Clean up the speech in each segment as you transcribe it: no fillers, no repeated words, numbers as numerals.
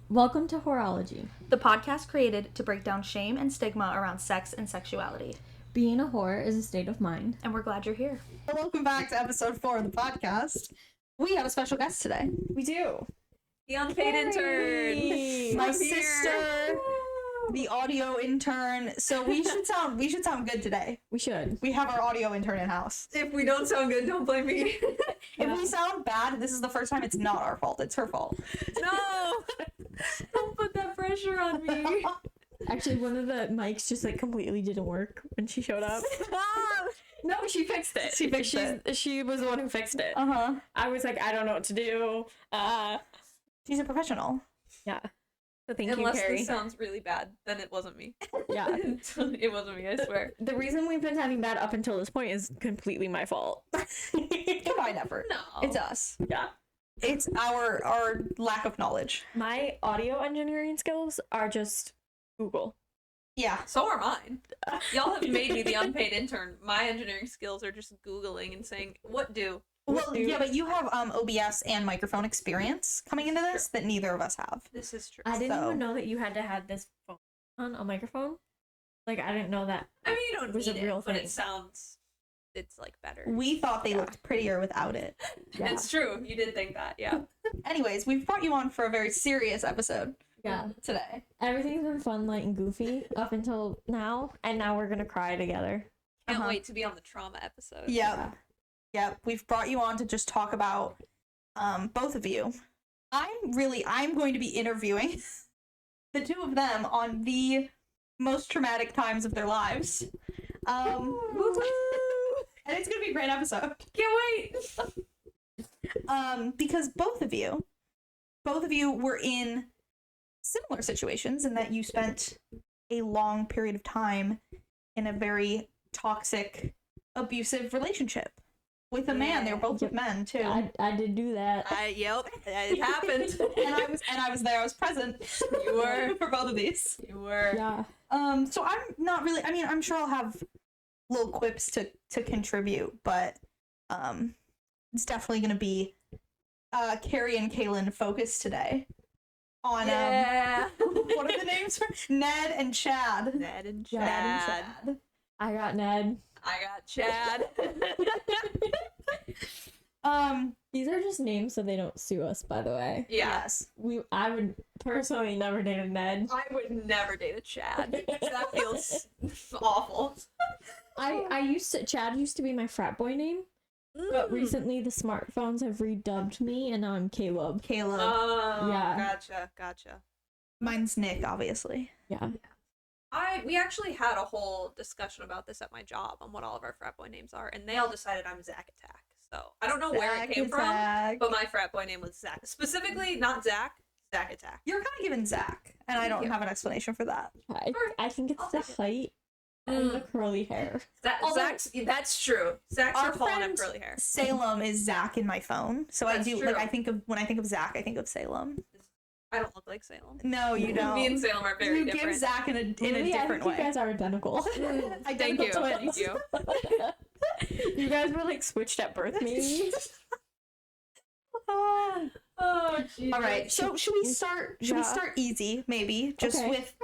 Welcome to Whoreology. The podcast created to break down shame and stigma around sex and sexuality. Being a whore is a state of mind. And we're glad you're here. Welcome back to episode 4 of the podcast. We have a special guest today. We do. The unpaid Keri! intern. My I'm here. sister, the audio intern. So we should sound good today. We should. We have our audio intern in house. If we don't sound good, don't blame me. If we sound bad, this is the first time it's not our fault. It's her fault. No! Don't put that pressure on me. Actually, one of the mics just completely didn't work when she showed up. No, she fixed it. She was the one who fixed it. I was like, I don't know what to do. She's a professional. Yeah. So thank Unless you, Keri. this sounds really bad, then it wasn't me. Yeah. It wasn't me, I swear. The reason we've been sounding bad up until this point is completely my fault. Combined effort. No. It's us. Yeah. It's our lack of knowledge. My audio engineering skills are just Google. Yeah. So are mine. Y'all have made me the unpaid intern. My engineering skills are just Googling and saying, what do? Well, yeah, but you have OBS and microphone experience coming into this that neither of us have. This is true. I didn't So- even know that you had to have this phone on a microphone. Like, I didn't know that. I mean, you don't was need a real it, but thing. it sounds, it's better. We thought they looked prettier without it. Yeah. It's true. You did think that, yeah. Anyways, we've brought you on for a very serious episode Yeah. today. Everything's been fun, light, and goofy up until now, and now we're gonna cry together. Can't Uh-huh. wait to be on the trauma episode. Yep. We've brought you on to just talk about both of you. I'm going to be interviewing the two of them on the most traumatic times of their lives. And it's gonna be a great episode. Can't wait. Because both of you were in similar situations in that you spent a long period of time in a very toxic, abusive relationship with a man. They were both with men too. I did do that. Yep, it happened. and I was there. I was present. You were. For both of these. You were. Yeah. So I'm not really. I mean, I'm sure I'll have little quips to contribute, but it's definitely gonna be Keri and Kaylin focused today on what are the names for Ned and Chad. Ned and Chad Chad. and I got Ned. I got Chad. These are just names so they don't sue us, by the way. Yeah. Yes. I would personally never date a Ned. I would never date a Chad. That feels awful. Chad used to be my frat boy name, but recently the smartphones have redubbed me and now I'm Caleb. Caleb. Oh, Yeah. Gotcha. Mine's Nick, obviously. Yeah. We actually had a whole discussion about this at my job on what all of our frat boy names are, and they all decided I'm Zack Attack. So I don't know where it came from, but my frat boy name was Zack. Specifically, not Zack, Zack Attack. You're kind of giving Zach, and I don't you. have an explanation for that. I think it's I'll the take it. height and the curly hair. Zach's, that's true. Zach's Our are tall and have friend curly hair. Salem is Zach in my phone, so That's I do true. when I think of Zach, I think of Salem. I don't look like Salem. No, you don't. Me and Salem are very you different. give Zach in a Really, different I think way. you guys are identical. Thank you. twins. Thank you. You guys were switched at birth, maybe. Ah. Oh, Jesus. All right. So should we start? Should we start easy, maybe, just Okay. with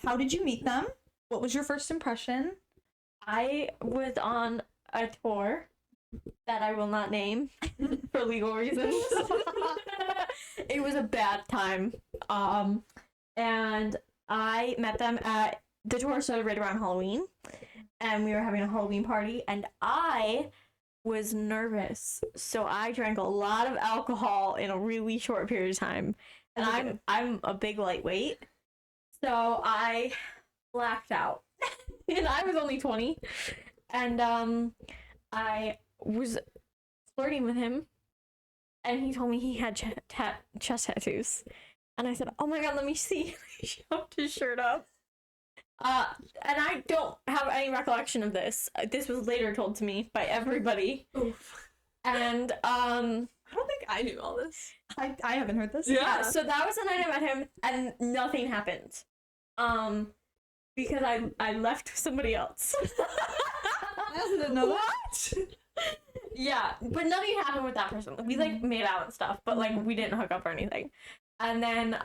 how did you meet them? What was your first impression? I was on a tour that I will not name for legal reasons. It was a bad time. And I met them at the tour started right around Halloween, and we were having a Halloween party, and I was nervous, so I drank a lot of alcohol in a really short period of time, and I'm a big lightweight, so I blacked out, and I was only 20, and I was flirting with him, and he told me he had chest tattoos, and I said, "Oh my god, let me see." He shoved his shirt up. And I don't have any recollection of this. This was later told to me by everybody. Oof. And I don't think I knew all this. I haven't heard this. yeah, so that was the night I met him, and nothing happened. Because I left with somebody else. I didn't know What? Yeah, but nothing happened with that person. We made out and stuff, but we didn't hook up or anything. And then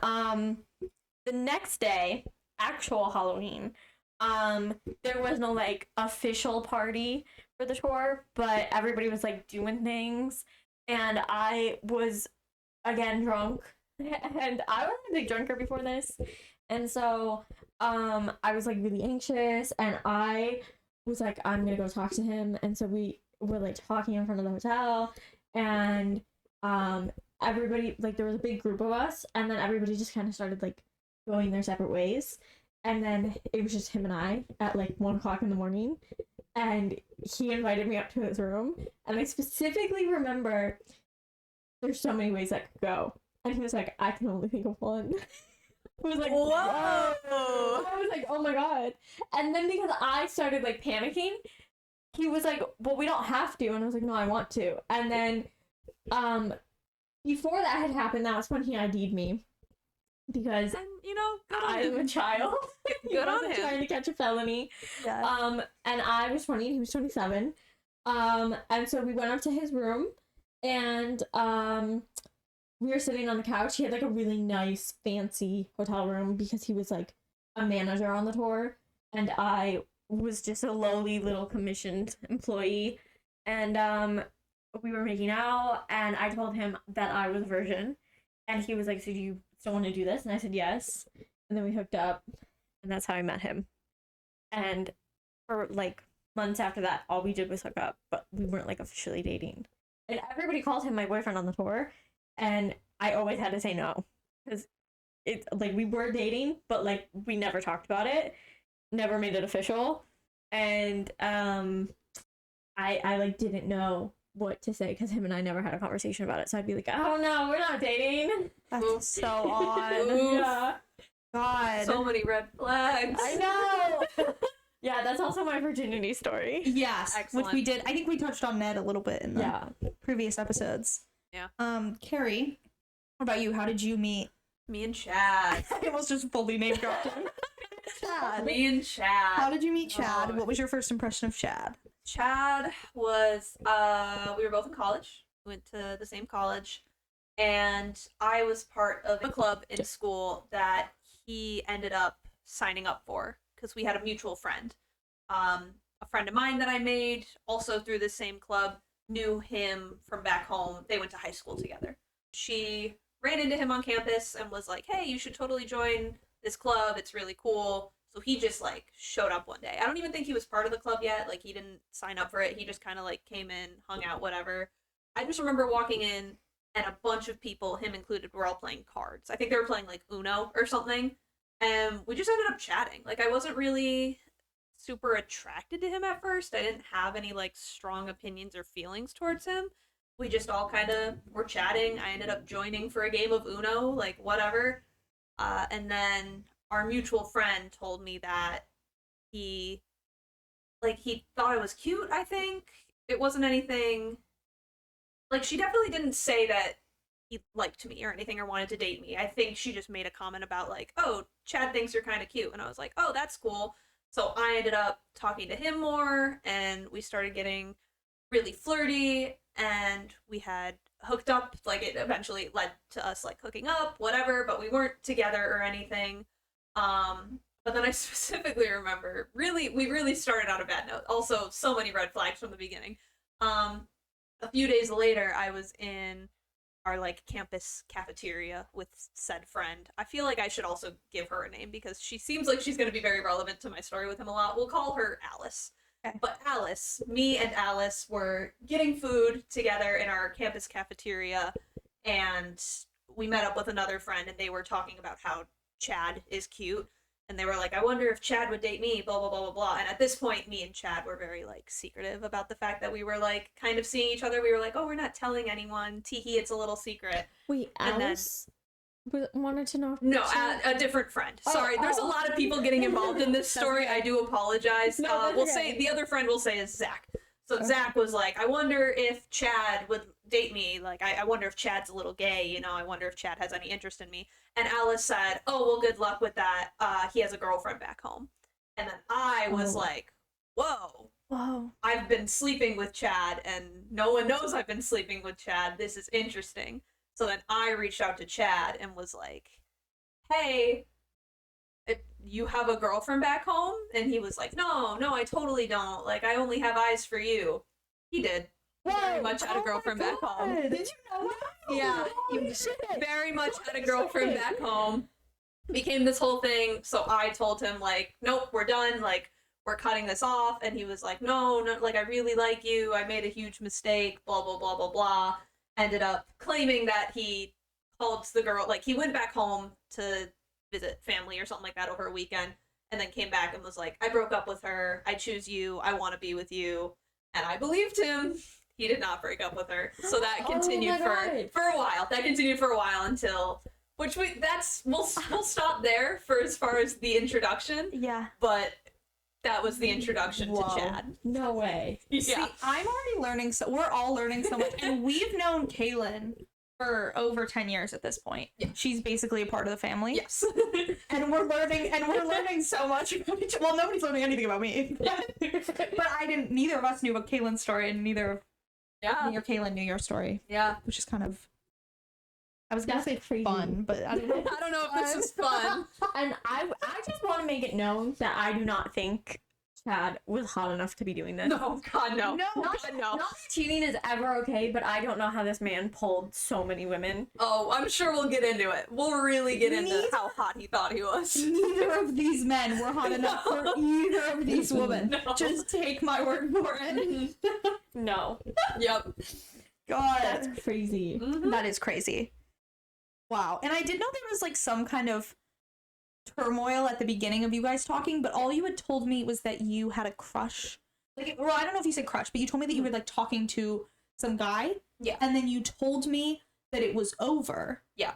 the next day, actual Halloween, there was no like official party for the tour, but everybody was like doing things, and I was again drunk, and I was a big drinker before this, and so I was like really anxious, and I was like, I'm gonna go talk to him, and so we were like talking in front of the hotel, and everybody, like, there was a big group of us, and then everybody just kind of started like going their separate ways, and then it was just him and I at like 1 o'clock in the morning, and he invited me up to his room, and I specifically remember there's so many ways that could go, and he was like, I can only think of one. I was like, whoa! I was like, oh my god. And then because I started like panicking, he was like, well, we don't have to, and I was like, no, I want to. And then before that had happened, that's when he ID'd me, because And you know, good on I'm him. a child. Good on him. Trying to catch a felony. Yeah. And I was 20 and he was 27. And so we went up to his room, and we were sitting on the couch. He had like a really nice, fancy hotel room because he was like a manager on the tour, and I was just a lowly little commissioned employee. And we were making out, and I told him that I was a virgin, and he was like, so do you still want to do this? And I said yes, and then we hooked up, and that's how I met him. And for like months after that, all we did was hook up, but we weren't like officially dating. And everybody called him my boyfriend on the tour, and I always had to say no, because it's like we were dating, but like we never talked about it, never made it official, and I like didn't know what to say because him and I never had a conversation about it. So I'd be like, oh no, we're not dating. That's so odd. Yeah. God. So many red flags. I know. Yeah, that's also my virginity story. Yes, Excellent. which we did. I think we touched on Ned a little bit in the Yeah. previous episodes. Yeah. Keri, what about you? How did you meet? Me and Chad. I almost just fully name dropped him. Chad. Me and Chad. How did you meet Chad? Oh. What was your first impression of Chad? Chad was, we were both in college. We went to the same college. And I was part of a club in school that he ended up signing up for because we had a mutual friend. A friend of mine that I made also through the same club knew him from back home. They went to high school together. She ran into him on campus and was like, hey, you should totally join this club. It's really cool. So he just like showed up one day. I don't even think he was part of the club yet. Like he didn't sign up for it. He just kind of like came in, hung out, whatever. I just remember walking in and a bunch of people, him included, were all playing cards. I think they were playing like Uno or something. And we just ended up chatting. Like I wasn't really super attracted to him at first. I didn't have any like strong opinions or feelings towards him. We just all kind of were chatting. I ended up joining for a game of Uno, like whatever. And then our mutual friend told me that he thought I was cute, I think. It wasn't anything, like, she definitely didn't say that he liked me or anything or wanted to date me. I think she just made a comment about, like, oh, Chad thinks you're kind of cute. And I was like, oh, that's cool. So I ended up talking to him more, and we started getting really flirty, and we had hooked up. Like, it eventually led to us, like, hooking up, whatever, but we weren't together or anything. But then I specifically remember, we really started on a bad note. Also, so many red flags from the beginning. A few days later, I was in our, like, campus cafeteria with said friend. I feel like I should also give her a name because she seems like she's going to be very relevant to my story with him a lot. We'll call her Alice. Okay. But Alice, me and Alice were getting food together in our campus cafeteria, and we met up with another friend, and they were talking about how Chad is cute. And they were like, I wonder if Chad would date me, blah, blah, blah, blah, blah. And at this point, me and Chad were very, like, secretive about the fact that we were, like, kind of seeing each other. We were like, oh, we're not telling anyone. Teehee, it's a little secret. Wait, And then- Alice wanted to know. No, a different friend. Sorry, there's a lot of people getting involved in this story. I do apologize. No, that's We'll okay. say, the other friend we'll say is Zach. So Okay. Zach was like, I wonder if Chad would date me. Like, I wonder if Chad's a little gay, you know, I wonder if Chad has any interest in me. And Alice said, oh, well, good luck with that. He has a girlfriend back home. And then I was Oh. like, whoa, Whoa. I've been sleeping with Chad, and no one knows I've been sleeping with Chad. This is interesting. So then I reached out to Chad and was like, hey, you have a girlfriend back home? And he was like, no, I totally don't. Like, I only have eyes for you. He did. Very much had a girlfriend back home. Did you know that? Yeah, he very much had a girlfriend back home. Became this whole thing, so I told him, like, nope, we're done, like, we're cutting this off, and he was like, no, like, I really like you, I made a huge mistake, blah, blah, blah, blah, blah. Ended up claiming that he called the girl, like, he went back home to visit family or something like that over a weekend, and then came back and was like, I broke up with her, I choose you, I want to be with you, and I believed him. He did not break up with her, so that continued for a while. That continued for a while until, which we'll stop there for as far as the introduction. Yeah. But that was the introduction to Chad. No way. Yeah. See, I'm already learning, so we're all learning so much, and we've known Kaylin for over 10 years at this point. Yeah. She's basically a part of the family. Yes. And we're learning so much. Well, nobody's learning anything about me. But neither of us knew about Kaylin's story, and neither of me or Kaylin knew your story. Yeah. Which is kind of, I was gonna That's say crazy. fun, but I don't know. I don't know if this is fun. And I just want to make it known that I do not think Chad was hot enough to be doing this. No, God, no. No, God, no. Not that cheating is ever okay, but I don't know how this man pulled so many women. Oh, I'm sure we'll get into it. We'll really get into how hot he thought he was. Neither of these men were hot enough for either of these women. No. Just take my word for it. No. Yep. God. That's crazy. Mhm. That is crazy. Wow. And I did know there was like some kind of turmoil at the beginning of you guys talking, but all you had told me was that you had a crush. Like, well, I don't know if you said crush, but you told me that you were like talking to some guy. Yeah. And then you told me that it was over. Yeah.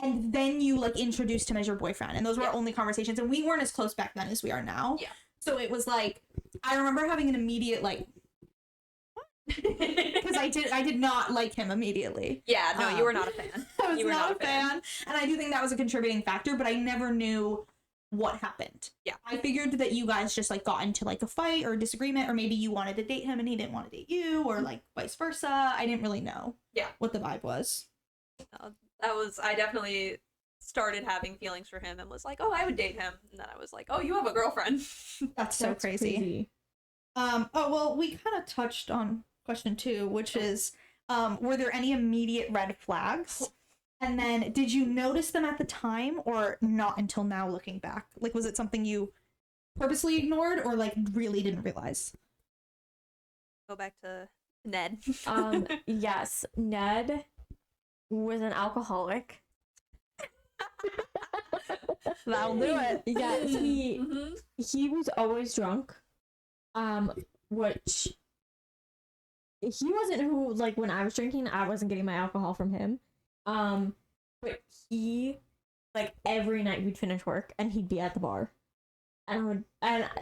And then you like introduced him as your boyfriend, and those were Yeah. our only conversations, and we weren't as close back then as we are now. Yeah. So it was like, I remember having an immediate like, because I did not like him immediately. Yeah, no, you were not a fan. I was You were not a fan, and I do think that was a contributing factor, but I never knew what happened. Yeah. I figured that you guys just like got into like a fight or a disagreement, or maybe you wanted to date him and he didn't want to date you, or like vice versa. I didn't really know. Yeah. What the vibe was. I definitely started having feelings for him and was like, oh, I would date him. And then I was like, oh, you have a girlfriend. That's so crazy. Oh well, we kind of touched on question 2, which is, were there any immediate red flags? And then, did you notice them at the time, or not until now looking back? Like, was it something you purposely ignored, or like really didn't realize? Go back to Ned. Yes, Ned was an alcoholic. That'll do it. Yes, Mhm. he was always drunk. Which he wasn't who, like, when I was drinking, I wasn't getting my alcohol from him. But he, like, every night we'd finish work and he'd be at the bar. And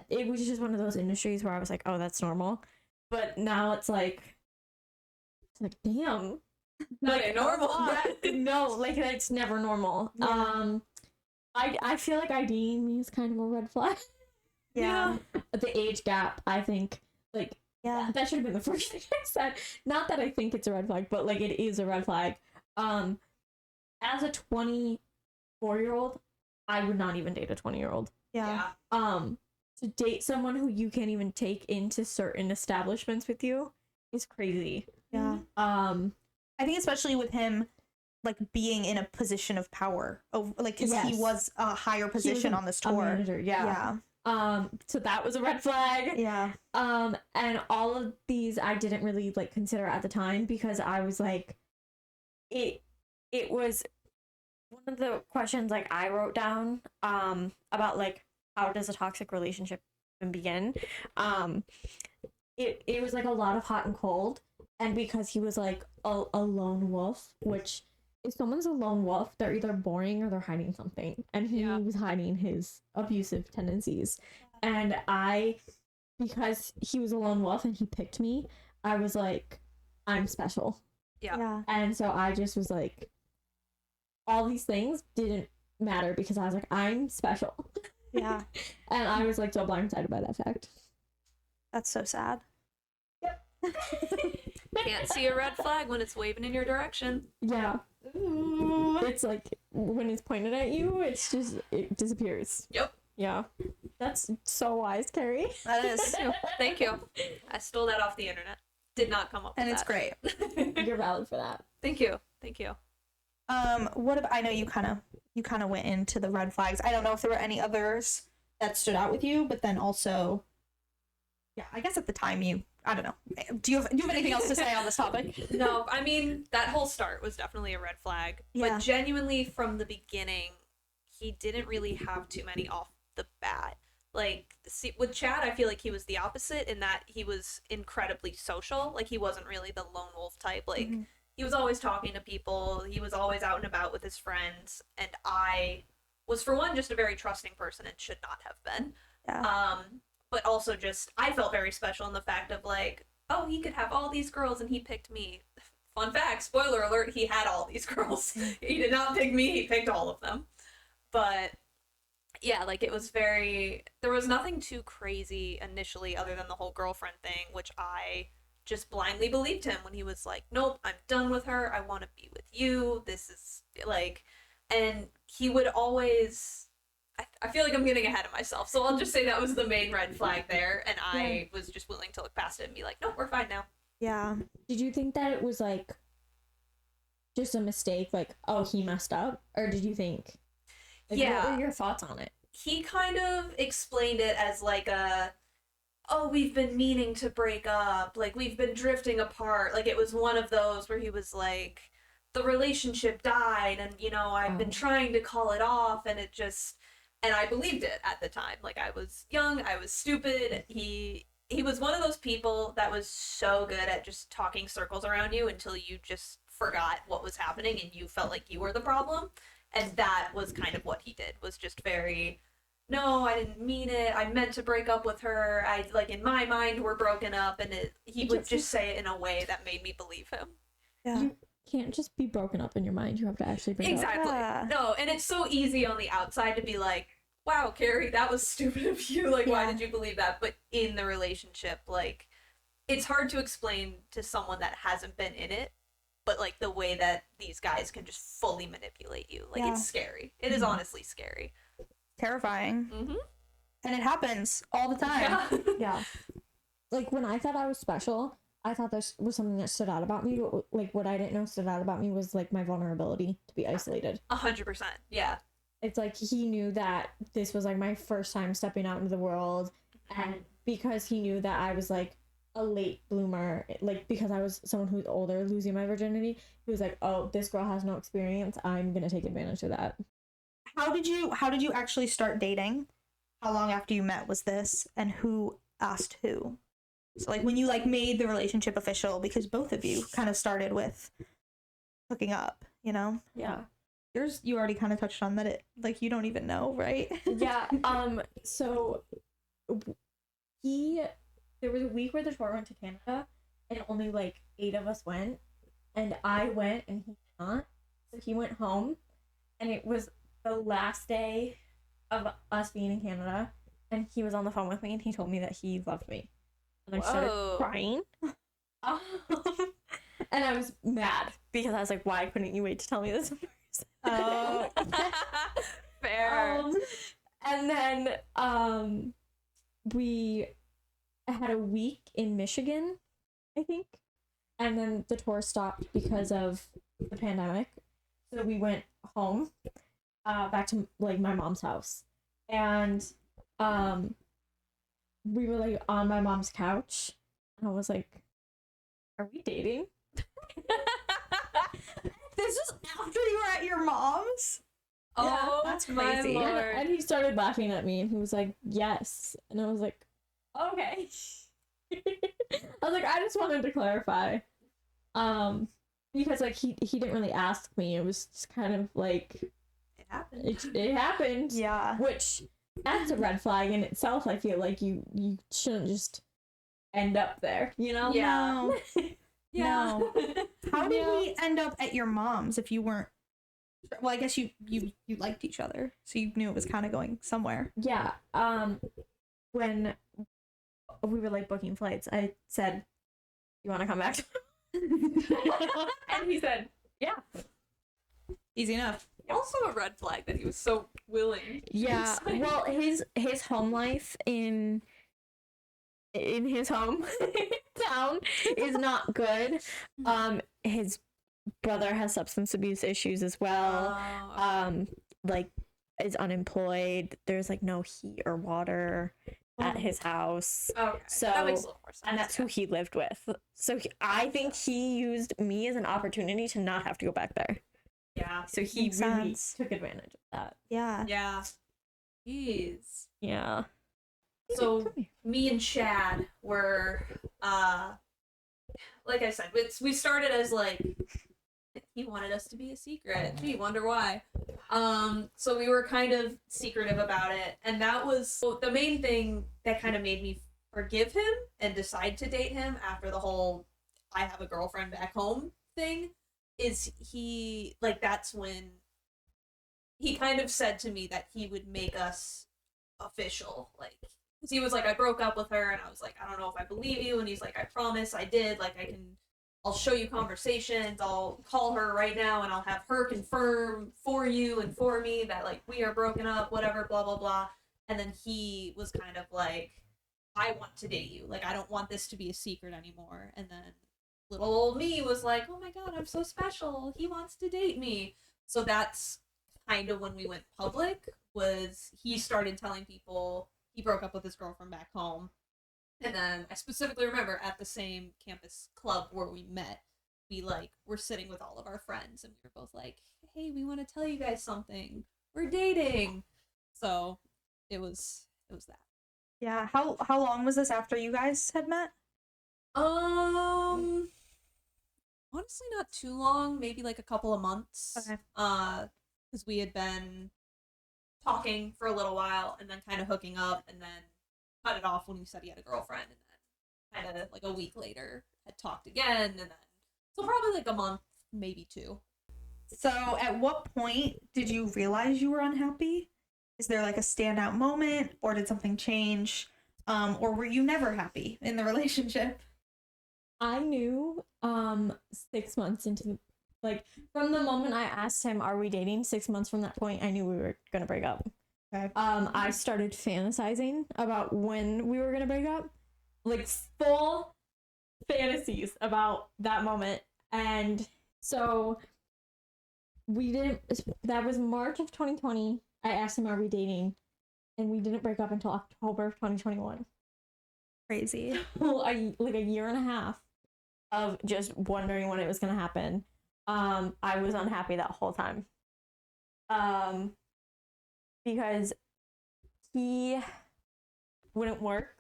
it was just one of those industries where I was like, oh, that's normal. But now it's like damn. That ain't normal. No, like, that's never normal. Yeah. I feel like IDing me is kind of a red flag. Yeah. The age gap, I think, like, Yeah. that should have been the first thing I said. Not that I think it's a red flag, but like, it is a red flag. As a 24-year-old, I would not even date a 20-year-old. Yeah. To date someone who you can't even take into certain establishments with you is crazy. Yeah. I think especially with him, like, being in a position of power, like, because he Yes. was a higher position on this A tour. manager, yeah. So that was a red flag. Yeah. And all of these I didn't really like consider at the time, because I was like, it was one of the questions like I wrote down about like, how does a toxic relationship even begin? It was like a lot of hot and cold, and because he was like a lone wolf, which if someone's a lone wolf, they're either boring or they're hiding something, and he was hiding his abusive tendencies. And because he was a lone wolf and he picked me, I was like, I'm special. Yeah. And so I just was like, all these things didn't matter because I was like, I'm special. Yeah. And I was like so blindsided by that fact. That's so sad. Can't see a red flag when it's waving in your direction. Yeah. Ooh. It's like when it's pointed at you, it disappears. Yep. Yeah. That's so wise, Keri. That is. Thank you. I stole that off the internet. Did not come up with And it's that. great. You're valid for that. Thank you. Thank you. What about, I know you kind of went into the red flags. I don't know if there were any others that stood out with you, but then also, yeah, I guess at the time I don't know. Do you have anything else to say on this topic? No, I mean, that whole start was definitely a red flag. Yeah. But genuinely, from the beginning, he didn't really have too many off the bat. Like, see, with Chad, I feel like he was the opposite in that he was incredibly social. Like, he wasn't really the lone wolf type. Like, he was always talking to people. He was always out and about with his friends. And I was, for one, just a very trusting person and should not have been. Yeah. But also just, I felt very special in the fact of, like, oh, he could have all these girls and he picked me. Fun fact, spoiler alert, he had all these girls. He did not pick me, he picked all of them. But, yeah, like, it was there was nothing too crazy initially other than the whole girlfriend thing, which I just blindly believed him when he was like, nope, I'm done with her, I want to be with you, this is, like, and he would always... I feel like I'm getting ahead of myself, so I'll just say that was the main red flag there, and I was just willing to look past it and be like, no, we're fine now. Yeah. Did you think that it was, like, just a mistake, like, oh, he messed up? Or did you think... Like, yeah. What were your thoughts on it? He kind of explained it as, like, oh, we've been meaning to break up, like, we've been drifting apart, like, it was one of those where he was like, the relationship died, and, you know, I've been trying to call it off, and it just... And I believed it at the time. Like, I was young, I was stupid. He was one of those people that was so good at just talking circles around you until you just forgot what was happening and you felt like you were the problem. And that was kind of what he did, was just very, no, I didn't mean it. I meant to break up with her. Like, in my mind, we're broken up. And he would just say it in a way that made me believe him. Yeah. You can't just be broken up in your mind. You have to actually break up. Exactly. Yeah. No, and it's so easy on the outside to be like, wow, Keri, that was stupid of you. Like, why did you believe that? But in the relationship, like, it's hard to explain to someone that hasn't been in it, but, like, the way that these guys can just fully manipulate you. Like, it's scary. It is honestly scary. Terrifying. Mm-hmm. And it happens all the time. Yeah. Like, when I thought I was special, I thought there was something that stood out about me. Like, what I didn't know stood out about me was, like, my vulnerability to be isolated. 100%. Yeah. It's like he knew that this was, like, my first time stepping out into the world. And because he knew that I was, like, a late bloomer, like, because I was someone who's older, losing my virginity, he was like, oh, this girl has no experience. I'm going to take advantage of that. How did you actually start dating? How long after you met was this? And who asked who? So, like, when you, like, made the relationship official, because both of you kind of started with hooking up, you know? Yeah. Yours, you already kind of touched on that it, like, you don't even know, right? Yeah. So there was a week where the tour went to Canada, and only, like, 8 of us went, and I went and he did not. So he went home, and it was the last day of us being in Canada, and he was on the phone with me, and he told me that he loved me. And I started crying. And I was mad because I was like, why couldn't you wait to tell me this? Oh. Fair. And then we had a week in Michigan, I think. And then the tour stopped because of the pandemic. So we went home, back to, like, my mom's house. And we were, like, on my mom's couch. And I was like, are we dating? This is after you were at your mom's? Oh, that's crazy. My Lord. And he started laughing at me, and he was like, yes. And I was like, okay. I was like, I just wanted to clarify. Because, like, he didn't really ask me. It was just kind of like, It happened. It happened. Yeah. Which, that's a red flag in itself. I feel like you shouldn't just end up there, you know? Yeah. No. Yeah. No. How did we end up at your mom's if you weren't? Well, I guess you liked each other, so you knew it was kind of going somewhere. Yeah. When we were, like, booking flights, I said, "You want to come back?" And he said, "Yeah." Easy enough. Also a red flag that he was so willing. Yeah. Well, his home life in his home town is not good. His brother has substance abuse issues as well. Like is unemployed. There's like no heat or water at his house. Okay. So that makes a little more sense. and that's who he lived with. So I think he used me as an opportunity to not have to go back there. Yeah. So he Makes really sense. took advantage of that. Yeah. Yeah. Jeez. Yeah. So me and Chad were, like I said, we started as like, he wanted us to be a secret. Gee, wonder why. So we were kind of secretive about it, and that was the main thing that kind of made me forgive him and decide to date him after the whole I have a girlfriend back home thing. Is he like that's when he kind of said to me that he would make us official, like, because he was like, I broke up with her, and I was like, I don't know if I believe you, and he's like, I promise I did, like, I'll show you conversations, I'll call her right now, and I'll have her confirm for you and for me that, like, we are broken up, whatever, blah, blah, blah, and then he was kind of like, I want to date you, like, I don't want this to be a secret anymore, and then little old me was like, oh my god, I'm so special, he wants to date me, so that's kind of when we went public, was he started telling people he broke up with his girlfriend back home. And then I specifically remember at the same campus club where we met, we like were sitting with all of our friends and we were both like, hey, we want to tell you guys something. We're dating. So it was that. Yeah. How long was this after you guys had met? Honestly not too long, maybe like a couple of months. Okay. Because we had been talking for a little while and then kind of hooking up and then cut it off when he said he had a girlfriend and then kind of like a week later had talked again and then so probably like a month, maybe two. So at what point did you realize you were unhappy? Is there like a standout moment or did something change? Or were you never happy in the relationship? I knew 6 months into like from the moment I asked him, are we dating, 6 months from that point, I knew we were gonna break up. Okay. I started fantasizing about when we were gonna break up. Like full fantasies about that moment. And so that was March of 2020. I asked him, are we dating? And we didn't break up until October of 2021. Crazy. Like a year and a half of just wondering when it was gonna happen. I was unhappy that whole time. Because he wouldn't work.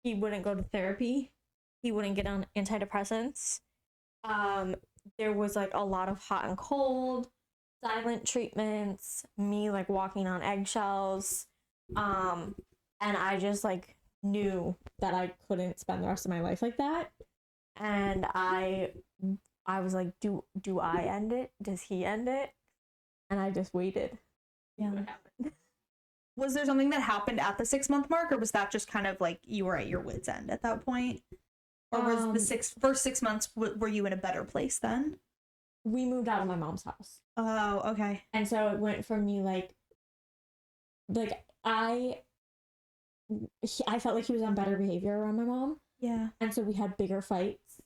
He wouldn't go to therapy. He wouldn't get on antidepressants. There was like a lot of hot and cold, silent treatments, me like walking on eggshells. And I just like knew that I couldn't spend the rest of my life like that. And I was like, do I end it? Does he end it? And I just waited. Yeah. What happened? Was there something that happened at the 6 month mark, or was that just kind of like you were at your wit's end at that point? Or was the first 6 months, were you in a better place then? We moved out of my mom's house. Oh, okay. And so it went from me like I felt like he was on better behavior around my mom. Yeah. And so we had bigger fights,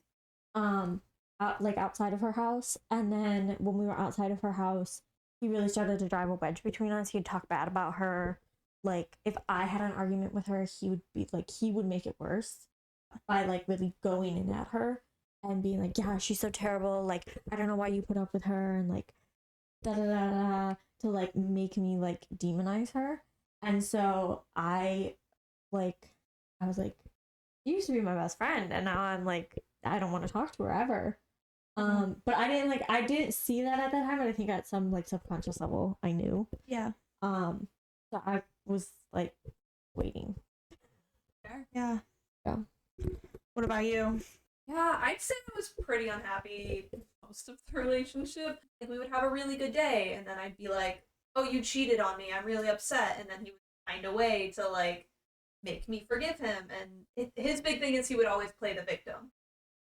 like outside of her house. And then when we were outside of her house, he really started to drive a wedge between us. He'd talk bad about her. Like if I had an argument with her, he would make it worse by like really going in at her and being like, yeah, she's so terrible. Like, I don't know why you put up with her, and like da da da da, to like make me like demonize her. And so I was like, you used to be my best friend, and now I'm like, I don't want to talk to her ever. But I didn't see that at that time, but I think at some like subconscious level I knew. Yeah. So I was like waiting. Yeah. Yeah. What about you? Yeah, I'd say I was pretty unhappy most of the relationship. Like, we would have a really good day, and then I'd be like, oh, you cheated on me, I'm really upset, and then he would find a way to, like, make me forgive him, and his big thing is he would always play the victim.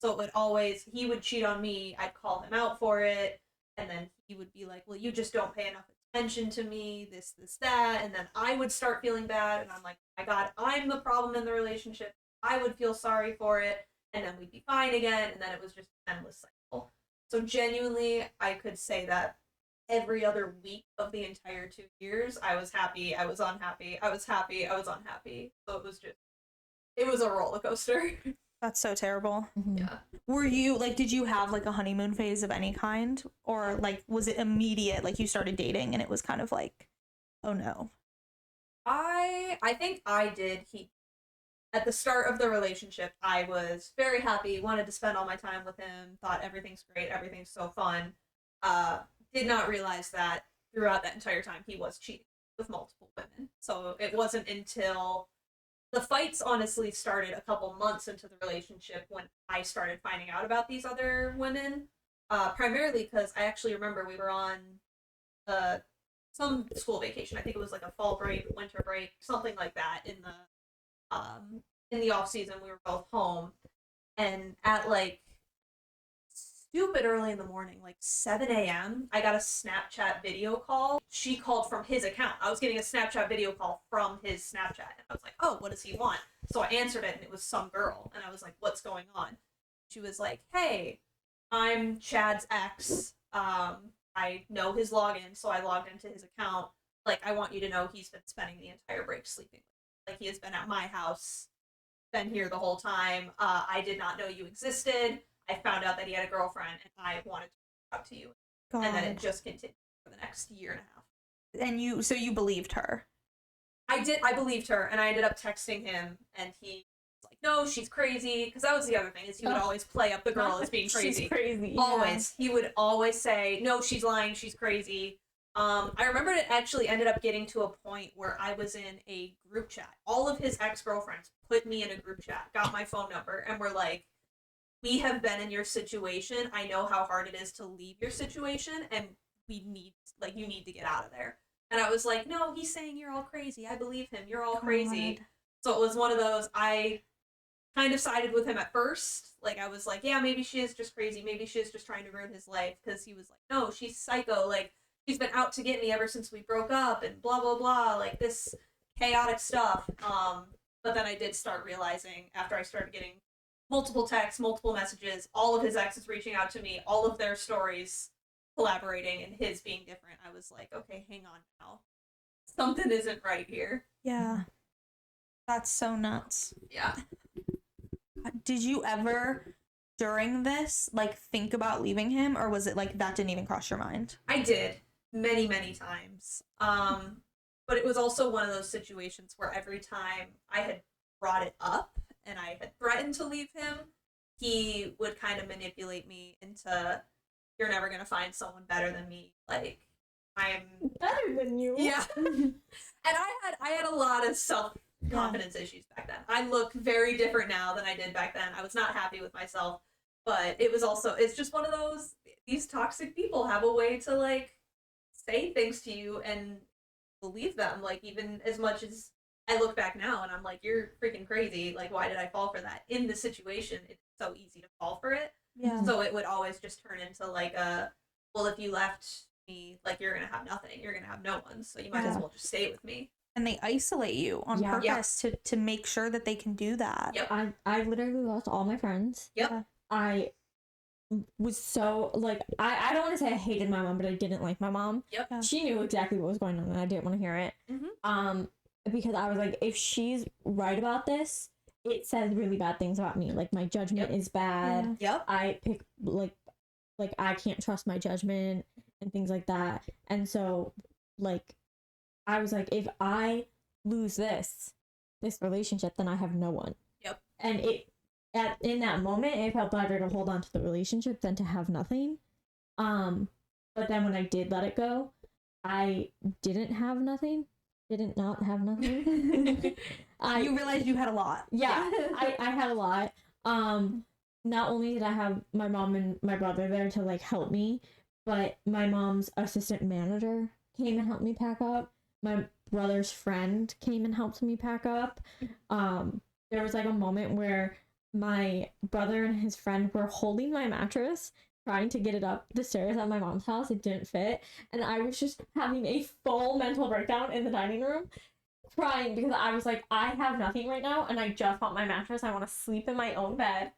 So it would always, he would cheat on me, I'd call him out for it, and then he would be like, well, you just don't pay enough attention to me, this, that, and then I would start feeling bad, and I'm like, oh my God, I'm the problem in the relationship. I would feel sorry for it, and then we'd be fine again, and then it was just an endless cycle. So genuinely, I could say that every other week of the entire 2 years, I was happy, I was unhappy, I was happy, I was unhappy. So it was a roller coaster. That's so terrible. Mm-hmm. Yeah. Were you, like, did you have, like, a honeymoon phase of any kind? Or, like, was it immediate, like, you started dating and it was kind of like, oh no? I think I did. At the start of the relationship, I was very happy, wanted to spend all my time with him, thought everything's great, everything's so fun. Did not realize that throughout that entire time he was cheating with multiple women. So it wasn't until the fights honestly started a couple months into the relationship when I started finding out about these other women. Primarily because I actually remember we were on some school vacation. I think it was like a fall break, winter break, something like that in the off season. We were both home, and at like stupid early in the morning, like 7 a.m., I got a Snapchat video call. She called from his account. I was getting a Snapchat video call from his Snapchat, and I was like, oh, what does he want? So I answered it, and it was some girl, and I was like, what's going on? She was like, hey, I'm Chad's ex. I know his login, so I logged into his account. Like, I want you to know he's been spending the entire break sleeping. Like, he has been at my house, been here the whole time. I did not know you existed. I found out that he had a girlfriend, and I wanted to talk to you. God. And then it just continued for the next year and a half. And so you believed her? I believed her, and I ended up texting him, and he was like, no, she's crazy. Because that was the other thing, is he would always play up the girl as being crazy. She's crazy. Always. He would always say, no, she's lying, she's crazy. I remember it actually ended up getting to a point where I was in a group chat. All of his ex-girlfriends put me in a group chat, got my phone number, and were like, we have been in your situation. I know how hard it is to leave your situation, and you need to get out of there. And I was like, no, he's saying you're all crazy. I believe him. You're all crazy. So it was one of those, I kind of sided with him at first. Like, I was like, yeah, maybe she is just crazy. Maybe she is just trying to ruin his life. Because he was like, no, she's psycho. Like, she's been out to get me ever since we broke up and blah, blah, blah. Like, this chaotic stuff. But then I did start realizing, after I started getting multiple texts, multiple messages, all of his exes reaching out to me, all of their stories collaborating, and his being different, I was like, okay, hang on now. Something isn't right here. Yeah. That's so nuts. Yeah. Did you ever, during this, like, think about leaving him, or was it like that didn't even cross your mind? I did. Many, many times. But it was also one of those situations where every time I had brought it up and I had threatened to leave him, he would kind of manipulate me into, you're never going to find someone better than me. Like, I'm better than you. Yeah. And I had a lot of self-confidence issues back then. I look very different now than I did back then. I was not happy with myself, but it was also, it's just one of those, these toxic people have a way to, like, say things to you and believe them. Like, even as much as I look back now and I'm like, you're freaking crazy. Like, why did I fall for that? In the situation, it's so easy to fall for it. Yeah. So it would always just turn into like a, well, if you left me, like, you're gonna have nothing. You're gonna have no one. So you might as well just stay with me. And they isolate you on purpose to make sure that they can do that. Yep. I literally lost all my friends. Yep. I was so, like, I don't want to say I hated my mom, but I didn't like my mom. Yep. Yeah. She knew exactly what was going on, and I didn't want to hear it. Mm-hmm. Because I was like, if she's right about this, it says really bad things about me. Like, my judgment is bad. Yep. I pick, like I can't trust my judgment and things like that. And so, like, I was like, if I lose this relationship, then I have no one. Yep. And in that moment, it felt better to hold on to the relationship than to have nothing. But then when I did let it go, I didn't have nothing. Didn't not have nothing. You realized you had a lot. Yeah, I had a lot. Not only did I have my mom and my brother there to, like, help me, but my mom's assistant manager came and helped me pack up. My brother's friend came and helped me pack up. There was, like, a moment where my brother and his friend were holding my mattress trying to get it up the stairs at my mom's house. It didn't fit. And I was just having a full mental breakdown in the dining room, crying because I was like, I have nothing right now, and I just want my mattress. I want to sleep in my own bed.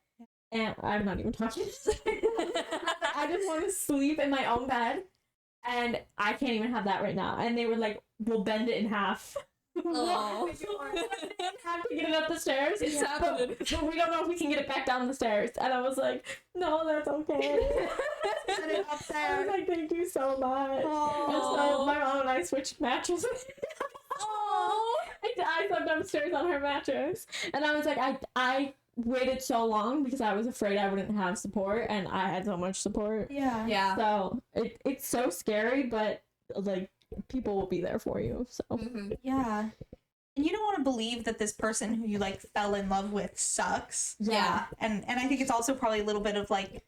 And I'm not even talking. I just want to sleep in my own bed. And I can't even have that right now. And they were like, we'll bend it in half. Oh. Have to get it up the stairs. It's happening. But we don't know if we can get it back down the stairs. And I was like, no, that's okay. Get it up I there. was like, thank you so much. Oh. And so my mom and I switched mattresses. I slept upstairs on her mattress. And I was like, I waited so long because I was afraid I wouldn't have support, and I had so much support. Yeah. So it's so scary, but like people will be there for you. So Yeah. And you don't want to believe that this person who you like fell in love with sucks. Yeah. And I think it's also probably a little bit of like,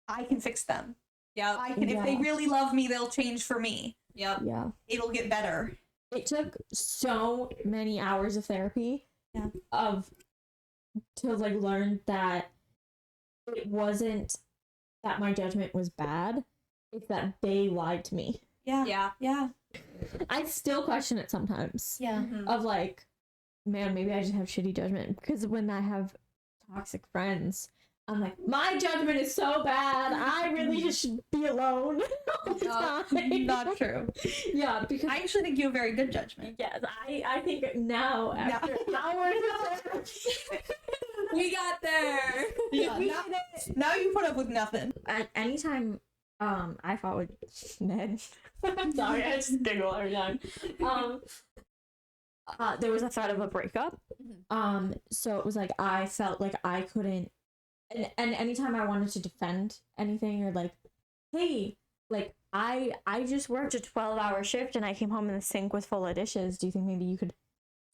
I can fix them. Yep. I can, if they really love me, they'll change for me. Yep. yeah. It'll get better. It took so many hours of therapy to like learn that it wasn't that my judgment was bad, it's that they lied to me. Yeah. Yeah. Yeah. I still question it sometimes. Yeah. Mhm. Of like, man, maybe I just have shitty judgment, because when I have toxic friends, I'm like, my judgment is so bad, I really just should be alone all the time. Not true. Yeah, because I actually think you have very good judgment. yes, I think now after hours of therapy, We got there. Yeah. Now you put up with nothing. at anytime I fought with Ned. I'm sorry, I just giggle every time. There was a threat of a breakup. So it was like I felt like I couldn't, and anytime I wanted to defend anything, or like, hey, like I just worked a 12-hour shift and I came home and the sink was full of dishes. Do you think maybe you could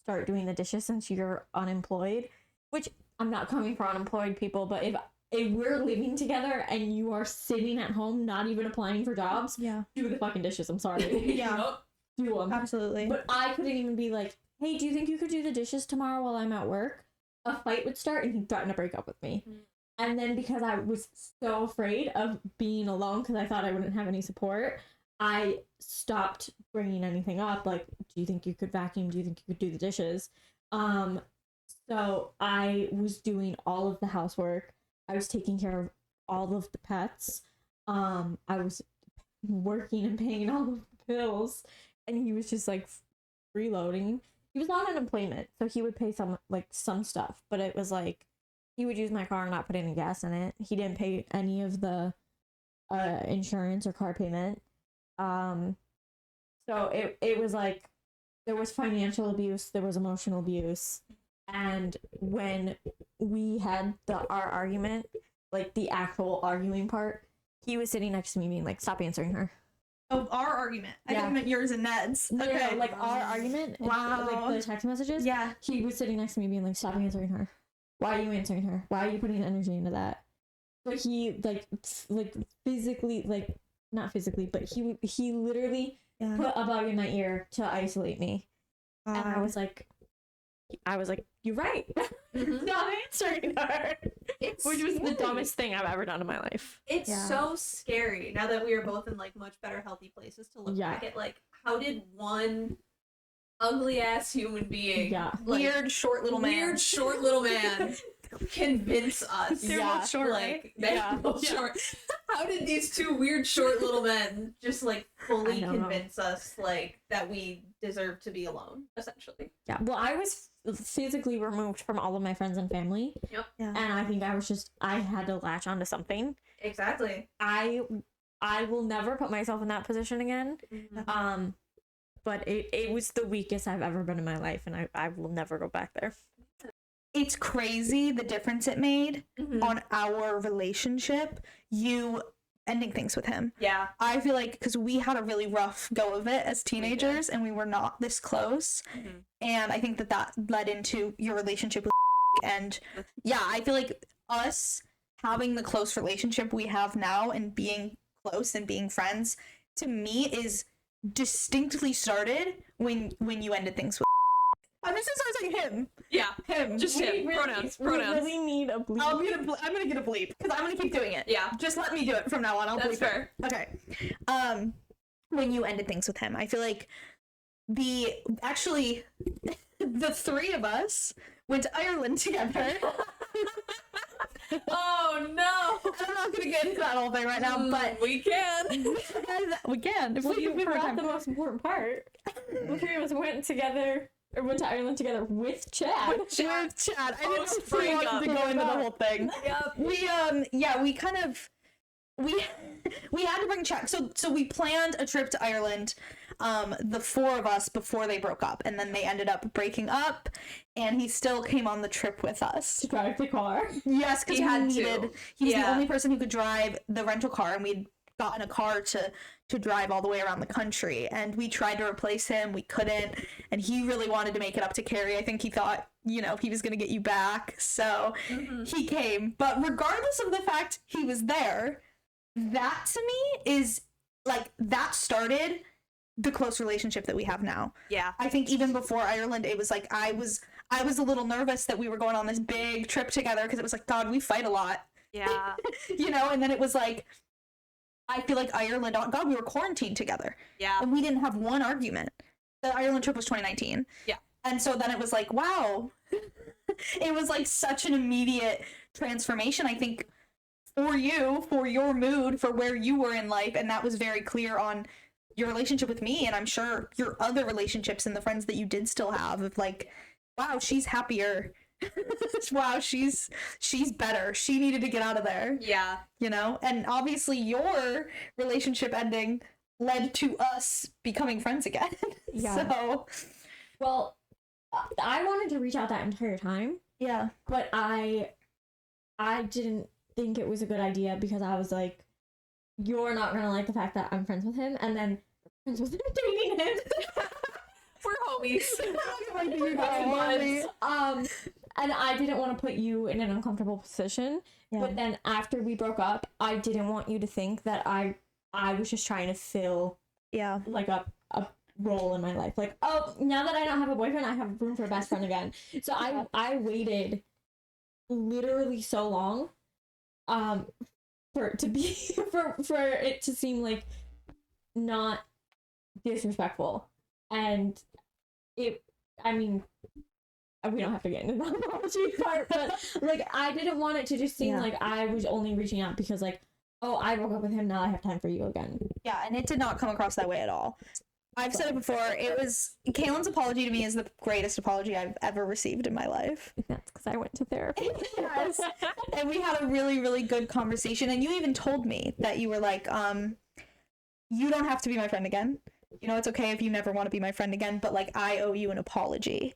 start doing the dishes since you're unemployed? Which, I'm not coming for unemployed people, but if we're living together and you are sitting at home not even applying for jobs, Yeah. do the fucking dishes. I'm sorry. Yeah. Do them. Absolutely. But I couldn't even be like, hey, do you think you could do the dishes tomorrow while I'm at work? A fight would start and he'd threaten to break up with me. And then because I was so afraid of being alone because I thought I wouldn't have any support, I stopped bringing anything up. Like, do you think you could vacuum? Do you think you could do the dishes? So I was doing all of the housework. I was taking care of all of the pets. I was working and paying all of the bills. And he was just like freeloading. He was on unemployment, so he would pay some stuff, but it was like he would use my car and not put any gas in it. He didn't pay any of the insurance or car payment. So it was like there was financial abuse, there was emotional abuse, and when we had our argument, like the actual arguing part, he was sitting next to me being like, "Stop answering her." Oh, our argument. I Yeah. think meant yours and Ned's. No, Okay. like our argument. Wow. Like the text messages. Yeah. He was sitting next to me being like, "Stop answering her. Why are you answering her? Why are you putting energy into that?" So he like physically, like not physically, but he literally put a bug in my ear to isolate me. And I was like, "You're right. Stop answering her." Which was the dumbest thing I've ever done in my life. It's so scary now that we are both in like much better healthy places to look back at like how did one ugly ass human being like, weird short little man convince us. They're both short, like they're both short. How did these two weird short little men just like fully convince us like that we deserve to be alone, essentially? Yeah. Well, I was physically removed from all of my friends and family. Yep. Yeah. And I think I had to latch onto something. Exactly. I will never put myself in that position again. But it was the weakest I've ever been in my life, and I will never go back there. It's crazy the difference it made on our relationship. You ending things with him. Yeah. I feel like because we had a really rough go of it as teenagers and we were not this close. And I think that led into your relationship with and yeah, I feel like us having the close relationship we have now and being close and being friends, to me, is distinctly started when you ended things with I'm just gonna start saying him. Yeah. Him. Just him. Pronouns. We really need a bleep. I'm gonna get a bleep because I'm gonna keep doing it. Yeah. Just let me do it from now on. I'll That's bleep fair. it. Okay. When you ended things with him, I feel like the three of us went to Ireland together. Oh no! I'm not gonna get into that whole thing right now, but we can. we can. If we We forgot the most important part. The three of us went to Ireland together with Chad. With Chad. I didn't Post really want breakup. to go into the whole thing. Yep. We kind of we had to bring Chad. So we planned a trip to Ireland, the four of us before they broke up, and then they ended up breaking up, and he still came on the trip with us. To drive the car. Yes, because He had he to. was the Yeah. only person who could drive the rental car, and we'd gotten a car to drive all the way around the country, and we tried to replace him. We couldn't, and he really wanted to make it up to Keri. I think he thought, he was going to get you back, so he came. But regardless of the fact he was there, that to me is, like, that started the close relationship that we have now. Yeah. I think even before Ireland, it was like I was a little nervous that we were going on this big trip together because it was like, God, we fight a lot. Yeah. And then it was like, I feel like Ireland, oh God, we were quarantined together. Yeah. And we didn't have one argument. The Ireland trip was 2019. Yeah. And so then it was like, wow. It was like such an immediate transformation, I think, for you, for your mood, for where you were in life. And that was very clear on your relationship with me. And I'm sure your other relationships and the friends that you did still have, of like, wow, she's happier. Wow, she's better. She needed to get out of there. Yeah. And obviously your relationship ending led to us becoming friends again. Yeah. So, Well, I wanted to reach out that entire time, yeah. but I didn't think it was a good idea because I was like, you're not gonna like the fact that I'm friends with him, and then friends with him dating him. We're homies. And I didn't want to put you in an uncomfortable position. Yeah. But then after we broke up, I didn't want you to think that I was just trying to fill Yeah. like a role in my life. Like, oh, now that I don't have a boyfriend, I have room for a best friend again. So I waited literally so long for it to seem like not disrespectful. And we don't have to get into the apology part, but like I didn't want it to just seem like I was only reaching out because like, oh, I broke up with him, now I have time for you again. Yeah, and it did not come across that way at all. I've said it before, Kaylin's apology to me is the greatest apology I've ever received in my life. That's because I went to therapy. Yes. And we had a really, really good conversation, and you even told me that you were like, you don't have to be my friend again. It's okay if you never want to be my friend again, but like I owe you an apology.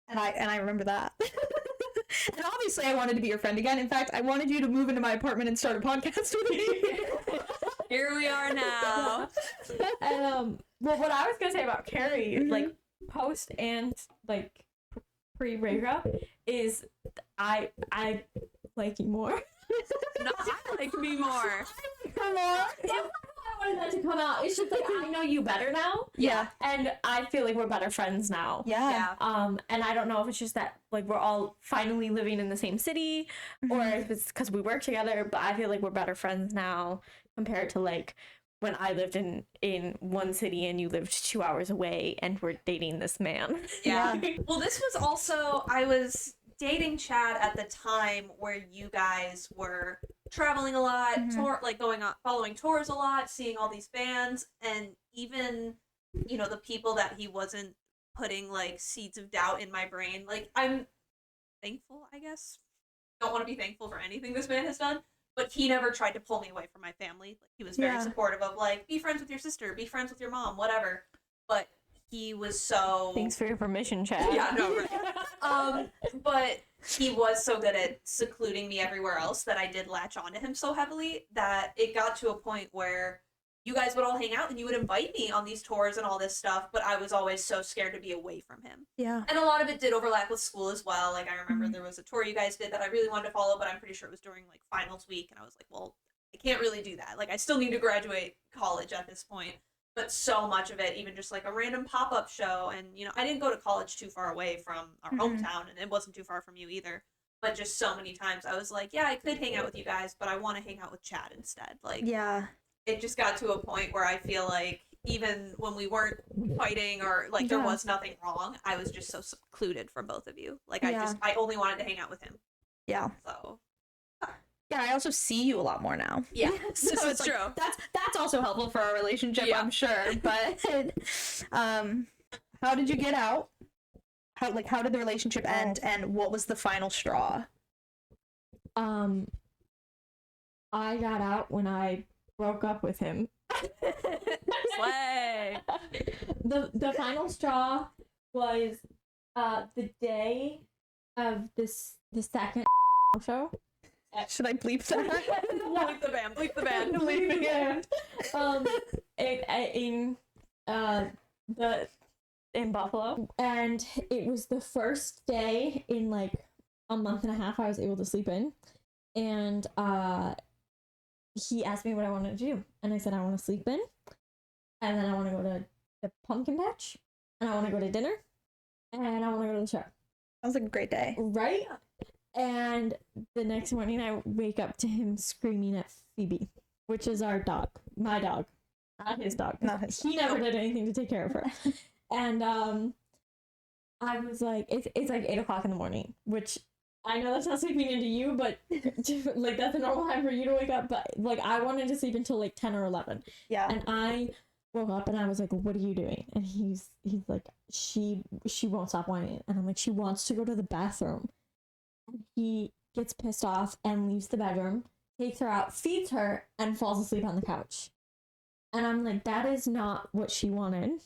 And I remember that. And obviously I wanted to be your friend again. In fact, I wanted you to move into my apartment and start a podcast with me. Here we are now. And well, what I was gonna say about Keri, like post and like pre-breakup, is I like you more. No, I like me more. Come on. I wanted that to come out. It's just like I know you better now. Yeah. And I feel like we're better friends now. Yeah. And I don't know if it's just that like we're all finally living in the same city, or if it's because we work together, but I feel like we're better friends now compared to like when I lived in one city and you lived 2 hours away and we're dating this man. Yeah. Well, this was also, I was dating Chad at the time where you guys were traveling a lot, following tours a lot, seeing all these bands, and even, the people that he wasn't putting, like, seeds of doubt in my brain. Like, I'm thankful, I guess. Don't want to be thankful for anything this man has done, but he never tried to pull me away from my family. Like, he was very supportive of, like, be friends with your sister, be friends with your mom, whatever. But he was so... Thanks for your permission, Chad. Yeah, no, right. But he was so good at secluding me everywhere else that I did latch onto him so heavily that it got to a point where you guys would all hang out and you would invite me on these tours and all this stuff, but I was always so scared to be away from him. Yeah. And a lot of it did overlap with school as well. Like, I remember there was a tour you guys did that I really wanted to follow, but I'm pretty sure it was during, like, finals week, and I was like, well, I can't really do that. Like, I still need to graduate college at this point. but so much of it, even just like a random pop-up show, and I didn't go to college too far away from our hometown, and it wasn't too far from you either. But just so many times I was like, yeah, I could hang out with you guys, but I want to hang out with Chad instead. Like, yeah, it just got to a point where I feel like even when we weren't fighting or like there was nothing wrong, I was just so secluded from both of you. Like, I only wanted to hang out with him. Yeah. So. Yeah, I also see you a lot more now. Yeah, so this is like, true. That's also helpful for our relationship, I'm sure. But how did you get out? How did the relationship end, and what was the final straw? I got out when I broke up with him. Slay. The final straw was the day of the second show. Should I bleep that? Bleep the band. Bleep the band. Bleep the band. In Buffalo, and it was the first day in like a month and a half I was able to sleep in, and he asked me what I wanted to do, and I said I want to sleep in, and then I want to go to the pumpkin patch, and I want to go to dinner, and I want to go to the show. Sounds like a great day, right? And the next morning I wake up to him screaming at Phoebe, which is our dog, my dog, not his dog. He never did anything to take care of her. And I was like, it's like 8 o'clock in the morning, which I know that's not sleeping into you, but like that's a normal time for you to wake up. But like I wanted to sleep until like 10 or 11. Yeah. And I woke up and I was like, what are you doing? And he's like, she won't stop whining. And I'm like, she wants to go to the bathroom. And he gets pissed off and leaves the bedroom, takes her out, feeds her, and falls asleep on the couch. And I'm like, that is not what she wanted.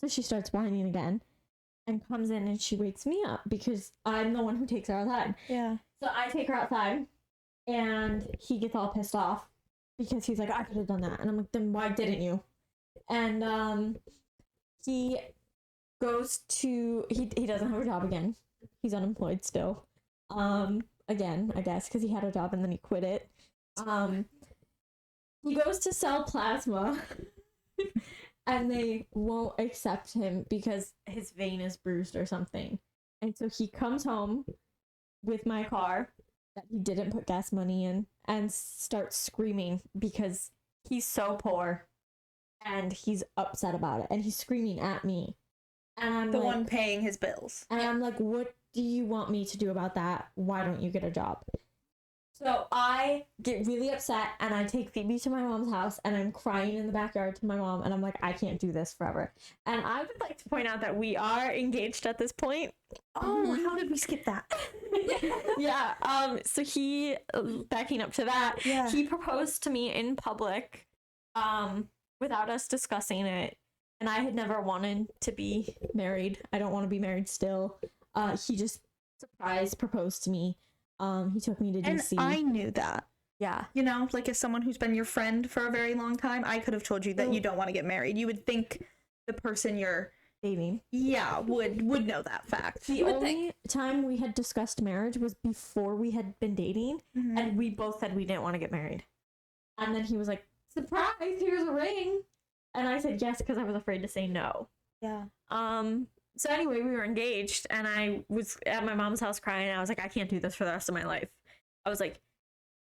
So she starts whining again and comes in and she wakes me up because I'm the one who takes her outside. Yeah. So I take her outside and he gets all pissed off because he's like, I could have done that. And I'm like, then why didn't you? And he goes to, he doesn't have a job again. He's unemployed still. Again, I guess, because he had a job and then he quit it. He goes to sell plasma. And they won't accept him because his vein is bruised or something. And so he comes home with my car that he didn't put gas money in and starts screaming because he's so poor and he's upset about it. And he's screaming at me. And I'm the one paying his bills. And I'm like, what do you want me to do about that? Why don't you get a job? So I get really upset and I take Phoebe to my mom's house and I'm crying in the backyard to my mom and I'm like, I can't do this forever. And I would like to point out that we are engaged at this point. Oh, how did we skip that? Yeah. So he, backing up to that, he proposed to me in public, without us discussing it. And I had never wanted to be married. I don't want to be married still. He just surprise proposed to me. He took me to DC. And I knew that. Yeah. You know, like as someone who's been your friend for a very long time, I could have told you that you don't want to get married. You would think the person you're dating, would know that fact. The only time we had discussed marriage was before we had been dating, and we both said we didn't want to get married. And then he was like, surprise, here's a ring. And I said yes because I was afraid to say no. Yeah. So anyway, we were engaged, and I was at my mom's house crying. And I was like, I can't do this for the rest of my life. I was like,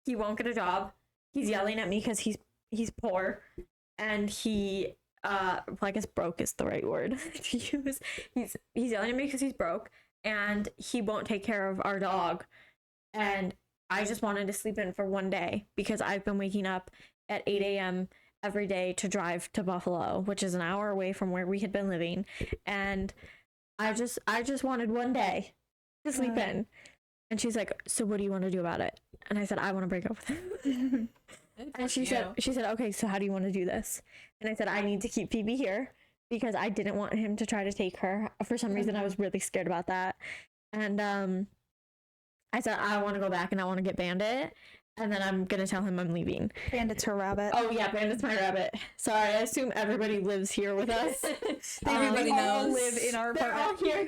he won't get a job. He's yelling at me because he's poor, and he well, I guess broke is the right word to use. He's yelling at me because he's broke, and he won't take care of our dog. And I just wanted to sleep in for one day because I've been waking up at 8 a.m. every day to drive to Buffalo, which is an hour away from where we had been living, and I just wanted one day to sleep in. And she's like, so what do you want to do about it? And I said, I want to break up with him. And she said, okay, so how do you want to do this? And I said, I need to keep Phoebe here because I didn't want him to try to take her. For some reason, I was really scared about that. And I said, I want to go back and I want to get Bandit. And then I'm going to tell him I'm leaving. Bandit's her rabbit. Oh, yeah, Bandit's my rabbit. Sorry, I assume everybody lives here with us. Everybody knows. All live in our apartment. They're all here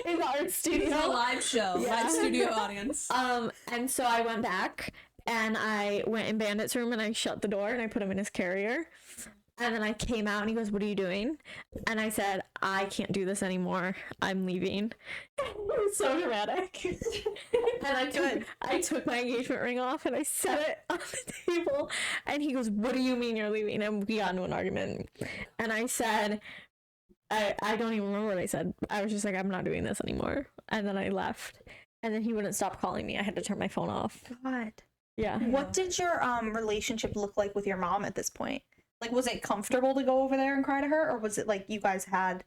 in our studio. It's a live show. Yeah. Live studio audience. And so I went back, and I went in Bandit's room, and I shut the door, and I put him in his carrier. And then I came out and he goes, "What are you doing?" And I said, "I can't do this anymore. I'm leaving." It was so dramatic. And I took my engagement ring off and I set it on the table. And he goes, "What do you mean you're leaving?" And we got into an argument. And I said, I don't even remember what I said. I was just like, "I'm not doing this anymore." And then I left. And then he wouldn't stop calling me. I had to turn my phone off. God. Yeah. What did your relationship look like with your mom at this point? Like, was it comfortable to go over there and cry to her, or was it like you guys had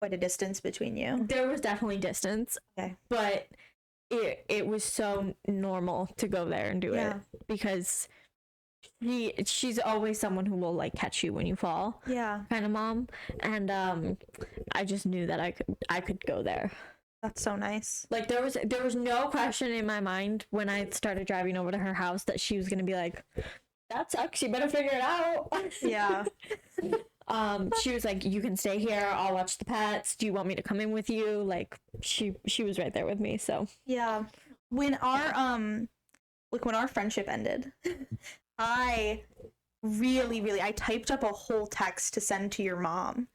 quite a distance between you? There was definitely distance. Okay. But it was so normal to go there and do it because she's always someone who will like catch you when you fall. Yeah. Kind of mom. And I just knew that I could go there. That's so nice. Like there was no question in my mind when I started driving over to her house that she was gonna be like, "That sucks, you better figure it out." Yeah. She was like, "You can stay here, I'll watch the pets. Do you want me to come in with you?" Like she was right there with me. So yeah. When our friendship ended, I really I typed up a whole text to send to your mom,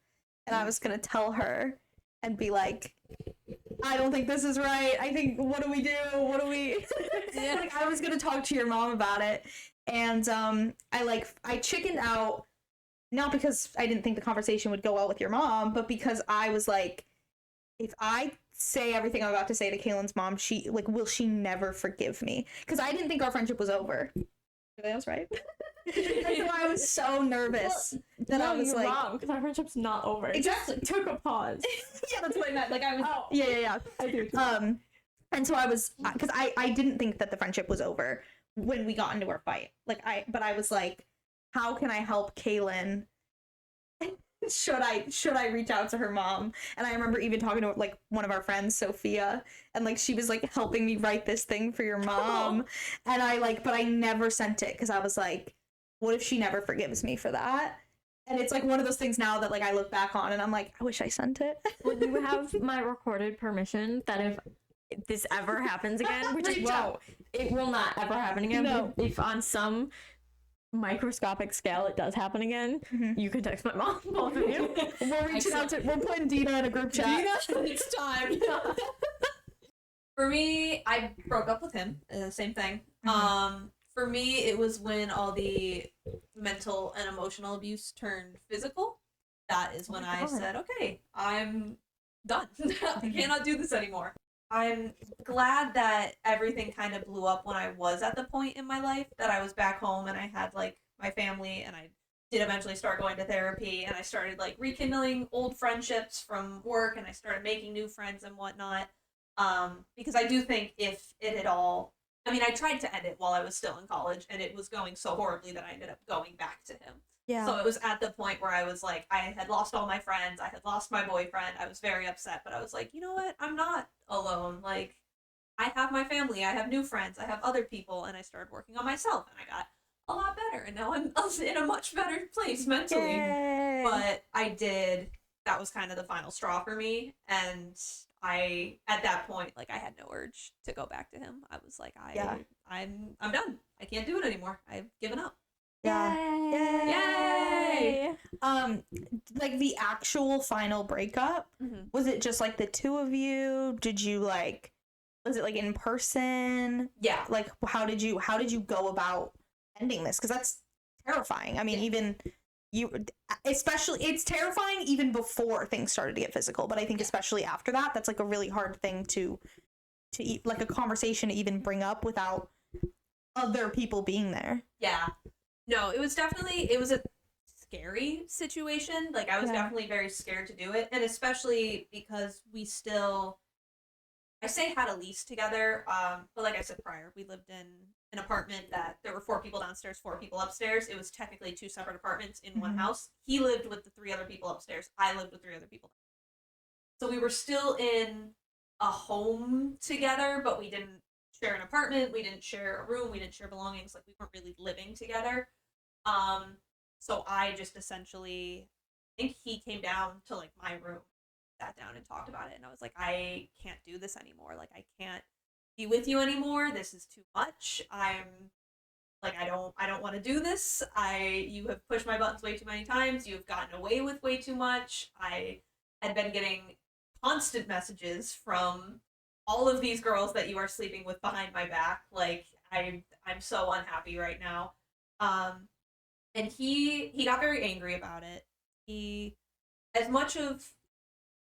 and I was gonna tell her and be like, "I don't think this is right. I think, what do we do? What do we?" Like, I was gonna talk to your mom about it, and I chickened out, not because I didn't think the conversation would go well with your mom, but because I was like, if I say everything I'm about to say to Kaylin's mom, will she never forgive me? Because I didn't think our friendship was over. That was right. And so I was so nervous that I was like, wrong, because our friendship's not over. It exactly. just took a pause. Yeah, that's what I meant. Like I was. Oh. Yeah. I do. And so I was, because I didn't think that the friendship was over when we got into our fight. But I was like, how can I help Kaylin? Should I reach out to her mom? And I remember even talking to like one of our friends, Sophia, and like she was like helping me write this thing for your mom. And but I never sent it because I was like, what if she never forgives me for that? And it's like one of those things now that like I look back on and I'm like, I wish I sent it. Well, you have my recorded permission that if this ever happens again, which it will not ever happen again. No. If on some microscopic scale it does happen again, you can text my mom, both of you. We're putting Dina in a group chat. Dina, it's time. For me, I broke up with him. Same thing. For me, it was when all the mental and emotional abuse turned physical. That is when I said, okay, I'm done. I cannot do this anymore. I'm glad that everything kind of blew up when I was at the point in my life that I was back home and I had like my family, and I did eventually start going to therapy, and I started like rekindling old friendships from work, and I started making new friends and whatnot. Because I do think if it had all, I mean, I tried to end it while I was still in college, and it was going so horribly that I ended up going back to him. Yeah. So it was at the point where I was like, I had lost all my friends, I had lost my boyfriend, I was very upset, but I was like, you know what, I'm not alone. Like, I have my family, I have new friends, I have other people, and I started working on myself, and I got a lot better, and now I'm in a much better place mentally. Yay. But that was kind of the final straw for me, and at that point, like, I had no urge to go back to him. I was like, I'm done. I can't do it anymore. I've given up. Yeah. Yay! Like the actual final breakup, was it just like the two of you? Did you was it like in person? Yeah. Like how did you go about ending this? Because that's terrifying. I mean, even especially, it's terrifying even before things started to get physical, but I think especially after that, that's like a really hard thing to like a conversation to even bring up without other people being there. Yeah. No, it was a scary situation. Like, I was definitely very scared to do it. And especially because we still, I say had a lease together, but like I said prior, we lived in an apartment that there were 4 people downstairs, 4 people upstairs. It was technically 2 separate apartments in one house. He lived with the 3 other people upstairs. I lived with 3 other people. So we were still in a home together, but we didn't share an apartment, we didn't share a room, we didn't share belongings, like we weren't really living together. So I just essentially, I think he came down to like my room, sat down and talked about it, and I was like, I can't do this anymore. Like, I can't be with you anymore. This is too much. I'm Like, I don't want to do this. You have pushed my buttons way too many times. You have gotten away with way too much. I had been getting constant messages from all of these girls that you are sleeping with behind my back. Like, I'm so unhappy right now. And he got very angry about it. He, as much of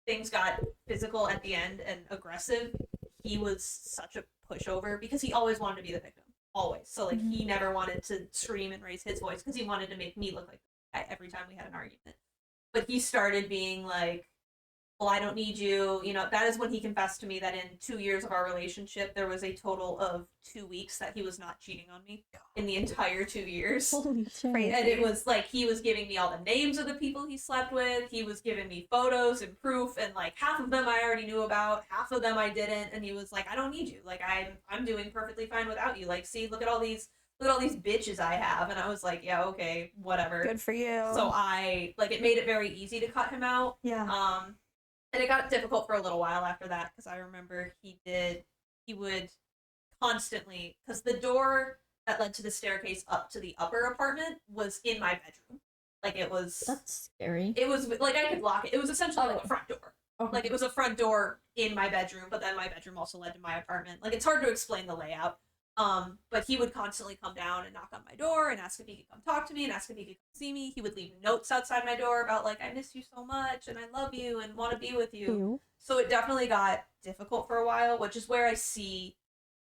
things got physical at the end and aggressive, he was such a pushover because he always wanted to be the victim. Always. So, like, he never wanted to scream and raise his voice because he wanted to make me look like that every time we had an argument. But he started being like, well, I don't need you. You know, that is when he confessed to me that in 2 years of our relationship, there was a total of 2 weeks that he was not cheating on me in the entire 2 years. Holy shit. And it was like, he was giving me all the names of the people he slept with. He was giving me photos and proof, and like half of them I already knew about, half of them I didn't. And he was like, I don't need you. Like, I'm doing perfectly fine without you. Like, see, look at all these bitches I have. And I was like, yeah, okay, whatever. Good for you. So it made it very easy to cut him out. Yeah. And it got difficult for a little while after that, because I remember he would constantly, because the door that led to the staircase up to the upper apartment was in my bedroom. Like, it was... That's scary. It was, like, I could lock it. It was essentially like a front door. Okay. Like, it was a front door in my bedroom, but then my bedroom also led to my apartment. Like, it's hard to explain the layout. But he would constantly come down and knock on my door and ask if he could come talk to me and ask if he could come see me. He would leave notes outside my door about, like, I miss you so much and I love you and want to be with you. Ew. So it definitely got difficult for a while, which is where I see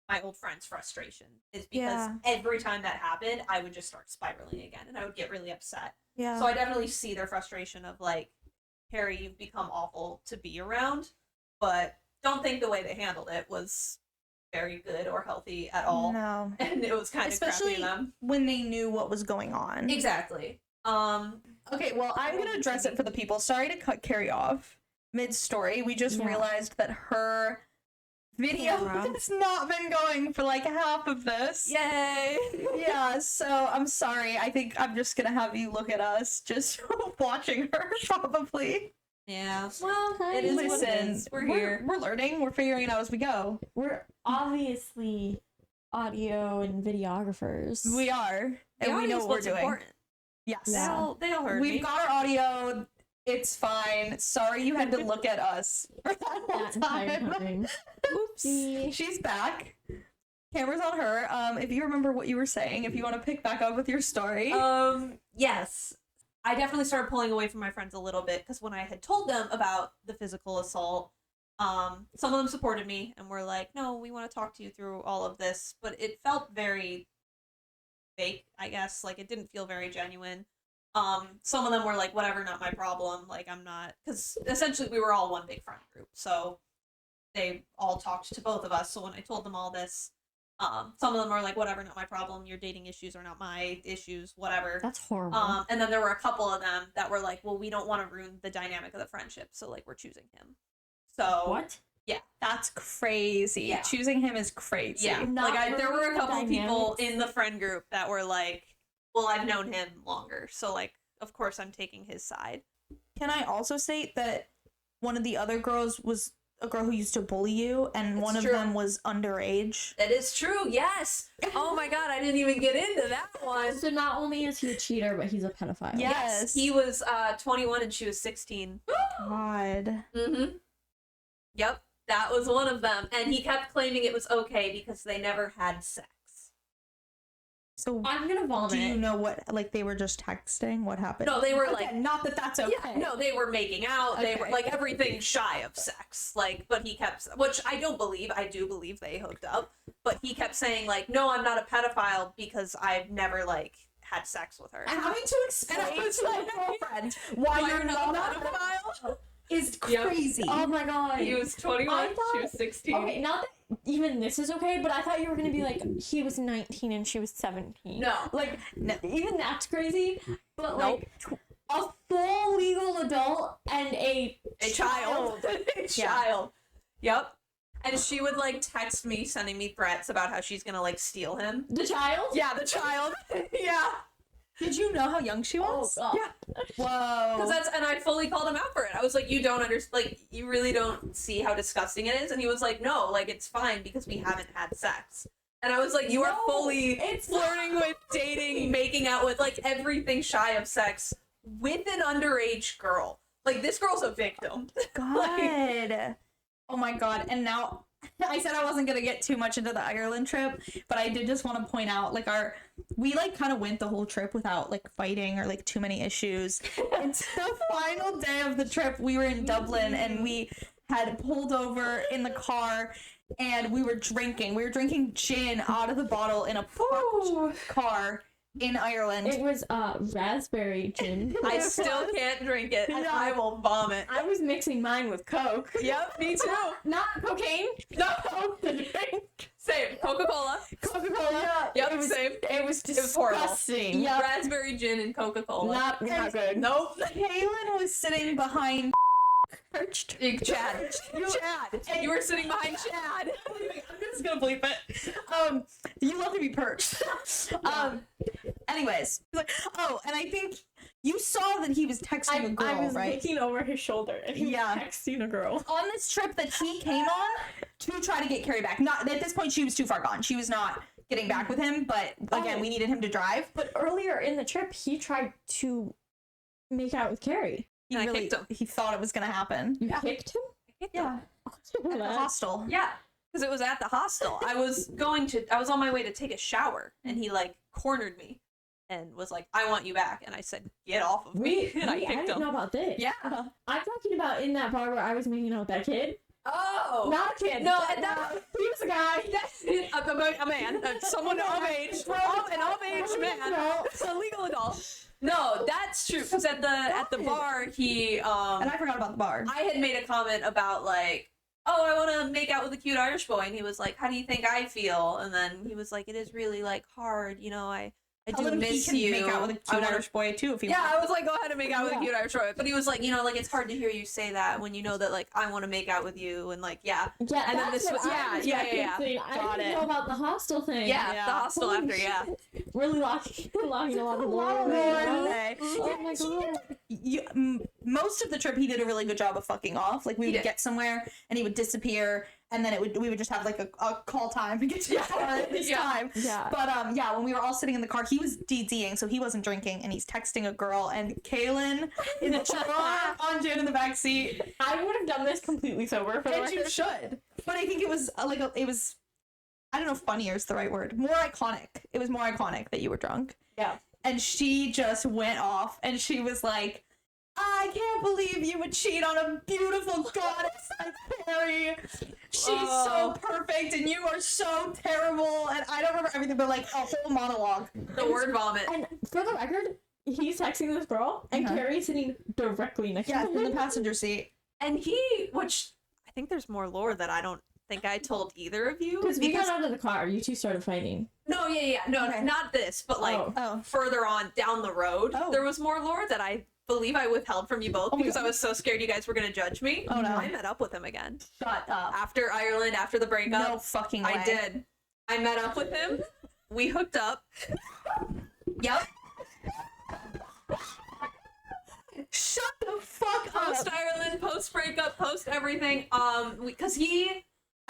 my old friend's frustration, is because every time that happened, I would just start spiraling again and I would get really upset. Yeah. So I definitely see their frustration of, like, Keri, you've become awful to be around, but don't think the way they handled it was very good or healthy at all. No. And it was kind of Especially crappy of them. when they knew what was going on. Exactly. Okay, well, I'm gonna address it for the people. Sorry to cut Keri off mid-story. We just realized that her video has not been going for like half of this. Yay! Yeah, so I'm sorry. I think I'm just gonna have you look at us just watching her, probably. Yeah. Well, it is what it is. We're here. We're learning. We're figuring it out as we go. We're obviously audio and videographers. We are. And we know what we're doing. Important. Yes. Yeah. They all heard me. We've got our audio. It's fine. Sorry you had to look at us for that whole time. Oopsie. She's back. Camera's on her. If you remember what you were saying, if you want to pick back up with your story. Yes. I definitely started pulling away from my friends a little bit, because when I had told them about the physical assault, some of them supported me and were like, no, we want to talk to you through all of this, but it felt very fake, I guess. Like, it didn't feel very genuine. Some of them were like, whatever, not my problem. Like, I'm not, because essentially we were all one big friend group, so they all talked to both of us. So when I told them all this, some of them are like, whatever, not my problem. Your dating issues are not my issues, whatever. That's horrible. And then there were a couple of them that were like, well, we don't want to ruin the dynamic of the friendship, so, like, we're choosing him. So What? Yeah. That's crazy. Yeah. Choosing him is crazy. Yeah. Not Like, there were a ruin the couple people dynamics. in the friend group that were like, well, I've known him longer, so, like, of course I'm taking his side. Can I also state that one of the other girls was a girl who used to bully you, and That's one of true. them was underage? That is true, yes! Oh my god, I didn't even get into that one. So not only is he a cheater, but he's a pedophile. Yes. He was 21 and she was 16. God. Mm-hmm. Yep, that was one of them. And he kept claiming it was okay because they never had sex. So I'm gonna vomit. do you know what, like, they were just texting? What happened? No, they were Okay, like, not that that's okay. yeah, no, they were making out. They were Okay. like everything shy of sex. Like, but he kept, which I don't believe. I do believe they hooked up, but he kept saying like, no, I'm not a pedophile because I've never like had sex with her. I'm having to explain And I was to my like, girlfriend why you're not a pedophile is Yep. crazy. Oh my god. He was 21. I thought- She was 16. Okay, not that even this is okay, but I thought you were gonna be like, he was 19 and she was 17. No. Like, even that's crazy, but Nope. like, a full legal adult and a child. A child. Yep. And she would like text me, sending me threats about how she's gonna like steal him. The child? Yeah, the child. Yeah. Did you know how young she Oh, was? God. Yeah. Whoa. Because and I fully called him out for it. I was like, you don't understand, like, you really don't see how disgusting it is? And he was like, no, like, it's fine because we haven't had sex. And I was like, you are fully it's flirting with, dating, making out with, like, everything shy of sex with an underage girl. Like, this girl's a victim. God. Oh my god. And now, I said I wasn't gonna get too much into the Ireland trip, but I did just want to point out, like, we, like, kind of went the whole trip without, like, fighting or, like, too many issues. And the final day of the trip, we were in Dublin, and we had pulled over in the car, and we were drinking. We were drinking gin out of the bottle in a parked car in Ireland. It was raspberry gin. I still can't drink it. And I will vomit. I was mixing mine with Coke. Yep, me too. Not cocaine. No. Coke to drink. Same. Coca-Cola. Coca-Cola. Yep, same. It was horrible. disgusting. Yep. Raspberry gin and Coca-Cola. Not good. Nope. Kaylin was sitting behind perched. Chad. Chad. You were sitting behind Chad. I'm just gonna bleep it. You love to be perched. Anyways, he's like, oh, and I think you saw that he was texting a girl, I was right? looking over his shoulder and he was texting a girl. On this trip that he came on to try to get Keri back. Not at this point, she was too far gone. She was not getting back with him, but again, we needed him to drive. But earlier in the trip, he tried to make out with Keri. He And I really, kicked him. he thought it was gonna happen. You kicked him? Yeah. At the hostel. Yeah, because it was at the hostel. I was on my way to take a shower, and he, like, cornered me and was like, I want you back. And I said, get off of me. And I kicked didn't him. know about this. Yeah. I'm talking about in that bar where I was making out with that kid. Oh. Not a kid. No, but, he was a guy. A man. Someone of age. An of-age man. A legal adult. No, that's true. Because at the bar, he And I forgot about the bar. I had made a comment about, like, oh, I want to make out with a cute Irish boy, and he was like, how do you think I feel? And then he was like, it is really, like, hard, you know, I do miss he you. Can make out with a cute Irish boy too if you Yeah, want. I was like, go ahead and make out with a cute Irish boy. But he was like, you know, like, it's hard to hear you say that when you know that, like, I want to make out with you, and, like, yeah. Yeah, And then that's this what was- I was yeah. referencing. I didn't know about the hostel thing. Yeah, Yeah. the hostel Holy after, yeah. shit. Really locking a lot of Lord. doors. Oh my god. Most of the trip, he did a really good job of fucking off. Like, we He would did. get somewhere, and he would disappear, and then we would just have, like, a call time to get to the car at this time. Yeah. But, yeah, when we were all sitting in the car, he was DDing, so he wasn't drinking, and he's texting a girl, and Kaylin is drunk on Jen in the backseat. I would have done this completely sober for the And you record. should. But I think it was, it was, I don't know if funnier is the right word. More iconic. It was more iconic that you were drunk. Yeah. And she just went off, and she was like, I can't believe you would cheat on a beautiful goddess like Keri. She's so perfect, and you are so terrible. And I don't remember everything, but, like, a whole monologue. The word vomit. And for the record, he's texting this girl, and Keri's sitting directly next to Yeah, him. in the passenger seat. And which I think there's more lore that I don't think I told either of you. Because we got out of the car, you two started fighting. No, yeah. No, Okay. not this, but, like, Oh. further on down the road, Oh. there was more lore that I believe I withheld from you both Oh my because God. I was so scared you guys were gonna judge me. Oh, no. I met up with him again. Shut up. After Ireland, after the breakup. No fucking way. I did. I met up with him. We hooked up. Yep. Shut the fuck up. Post Ireland, post breakup, post everything. Because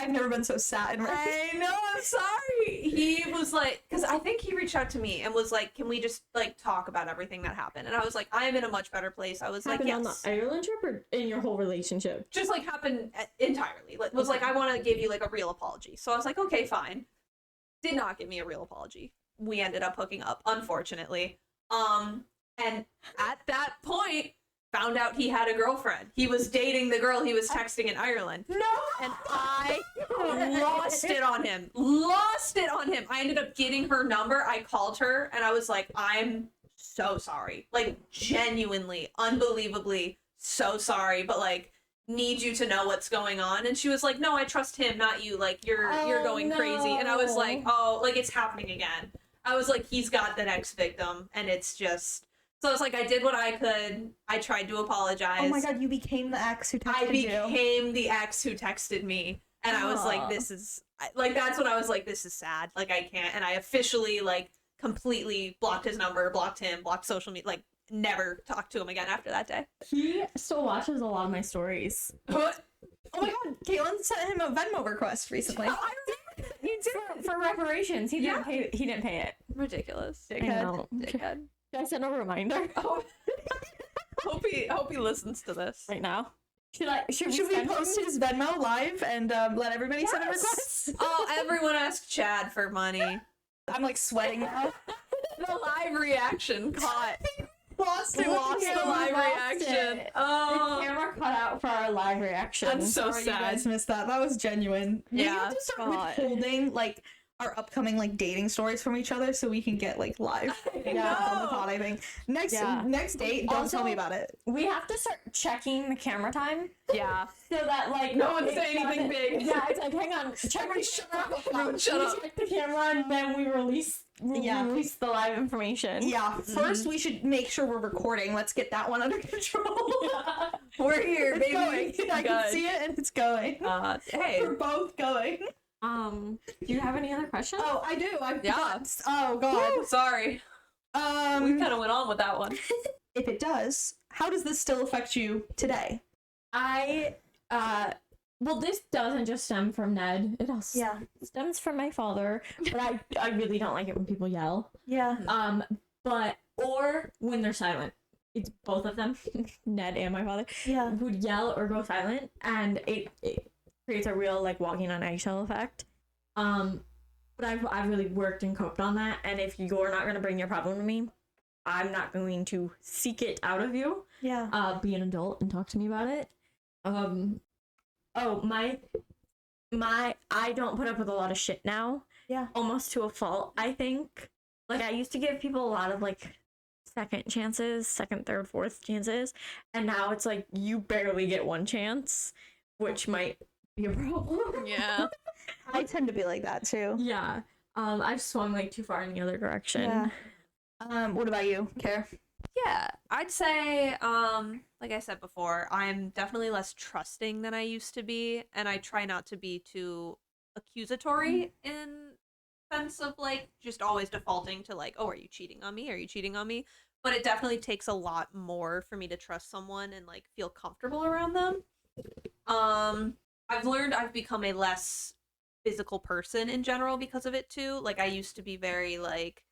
I've never been so sad in my life. I know, I'm sorry. He was like, because I think he reached out to me and was like, can we just, like, talk about everything that happened? And I was like, I am in a much better place. I was Happened like, on yes. the Ireland trip or in your whole relationship? Just, like, happened entirely. Like, was like, I want to give you, like, a real apology. So I was like, okay, fine. Did not give me a real apology. We ended up hooking up, unfortunately. And at that point, found out he had a girlfriend. He was dating the girl he was texting in Ireland. No! And I lost it on him. Lost it on him. I ended up getting her number. I called her and I was like, I'm so sorry. Like, genuinely, unbelievably so sorry, but, like, need you to know what's going on. And she was like, no, I trust him, not you. Like, you're going crazy. And I was like, oh, like, it's happening again. I was like, he's got the next victim, and it's just... So I was like, I did what I could. I tried to apologize. Oh my god, you became the ex who texted you. I became the ex who texted me, and I was like, this is... Like, that's when I was like, this is sad. Like, I can't. And I officially, like, completely blocked his number, blocked him, blocked social media, like, never talked to him again after that day. He still watches a lot of my stories. Oh my god, Caitlin sent him a Venmo request recently. Oh, I remember. He for reparations. He didn't pay. He didn't pay it. Ridiculous. I know. Dickhead. Should I send a reminder? Oh. hope he listens to this right now. Should we post his Venmo live and let everybody send a request? Oh, everyone ask Chad for money. I'm like sweating now. The live reaction caught. Lost the live reaction. Oh, the camera cut out for our live reaction. I'm so sad. You guys missed that. That was genuine. We have to start withholding like our upcoming like dating stories from each other so we can get like live on the pod. I think next date. Don't also, tell me about it. We have to start checking the camera time. Yeah. So that like no one say anything big. Yeah, it's like hang on. Shut up. Check the camera and then we release the live information. Yeah. First, we should make sure we're recording. Let's get that one under control. We're here, it's baby. Going. I can see it and it's going. Hey, we're both going. Do you have any other questions? Oh, I do. Yeah. Oh God. Woo, sorry. We kind of went on with that one. If it does, how does this still affect you today? Well, this doesn't just stem from Ned. It also stems from my father. But I really don't like it when people yell. Yeah. Or when they're silent. It's both of them, Ned and my father. Yeah. Would yell or go silent, and it creates a real like walking on eggshell effect. But I've really worked and coped on that. And if you're not gonna bring your problem to me, I'm not going to seek it out of you. Yeah. Be an adult and talk to me about it. I don't put up with a lot of shit now. Yeah. Almost to a fault, I think. Like, I used to give people a lot of, like, second chances, second, third, fourth chances. And now it's like, you barely get one chance, which might be a problem. Yeah. I tend to be like that, too. Yeah. I've swung, like, too far in the other direction. Yeah. What about you, Keri? Yeah, I'd say, like I said before, I'm definitely less trusting than I used to be, and I try not to be too accusatory in sense of, like, just always defaulting to, like, oh, are you cheating on me? Are you cheating on me? But it definitely takes a lot more for me to trust someone and, like, feel comfortable around them. I've learned I've become a less physical person in general because of it, too. Like, I used to be very, like,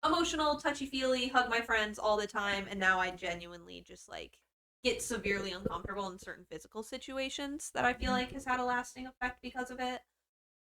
emotional, touchy-feely, hug my friends all the time, and now I genuinely just, like, get severely uncomfortable in certain physical situations that I feel like has had a lasting effect because of it.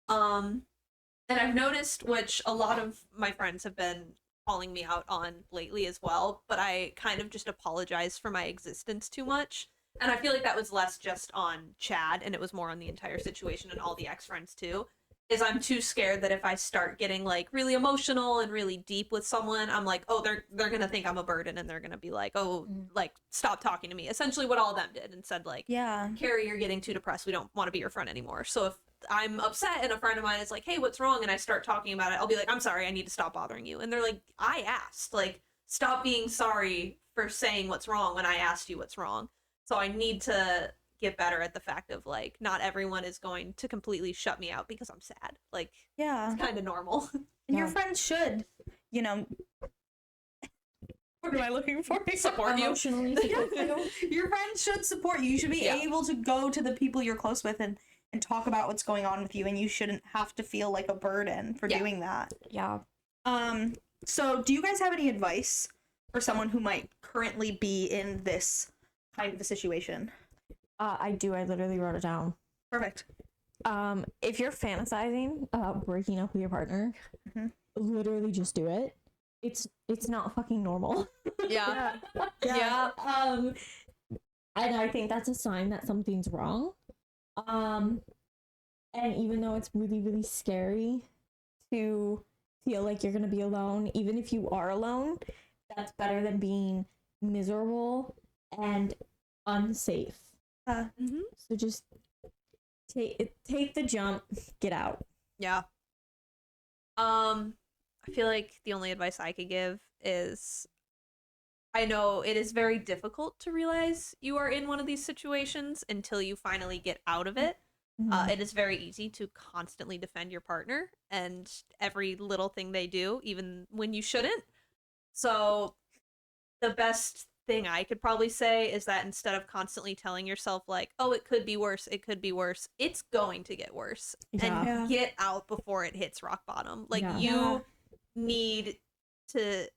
And I've noticed, which a lot of my friends have been calling me out on lately as well, but I kind of just apologize for my existence too much. And I feel like that was less just on Chad, and it was more on the entire situation and all the ex-friends too. Is I'm too scared that if I start getting like really emotional and really deep with someone, I'm like, oh, they're gonna think I'm a burden, and they're gonna be like, oh, like, stop talking to me. Essentially what all of them did, and said like, yeah, Keri, you're getting too depressed. We don't want to be your friend anymore. So if I'm upset and a friend of mine is like, hey, what's wrong? And I start talking about it, I'll be like, I'm sorry, I need to stop bothering you. And they're like, I asked, like, stop being sorry for saying what's wrong when I asked you what's wrong. So I need to get better at the fact of, like, not everyone is going to completely shut me out because I'm sad. Like, yeah, it's kind of normal. And your friends should, you know, what am I looking for? Support you. Emotionally support you. Your friends should support you. You should be able to go to the people you're close with and talk about what's going on with you, and you shouldn't have to feel like a burden for doing that. Yeah. So do you guys have any advice for someone who might currently be in this kind of a situation? I do. I literally wrote it down. Perfect. If you're fantasizing about breaking up with your partner, literally just do it. It's not fucking normal. Yeah. And I think that's a sign that something's wrong. And even though it's really, really scary to feel like you're gonna be alone, even if you are alone, that's better than being miserable and unsafe. So just take the jump, get out. Yeah. I feel like the only advice I could give is, I know it is very difficult to realize you are in one of these situations until you finally get out of it. It is very easy to constantly defend your partner and every little thing they do, even when you shouldn't. So the best thing I could probably say is that instead of constantly telling yourself like, oh, it could be worse, it's going to get worse. And get out before it hits rock bottom. Like you need to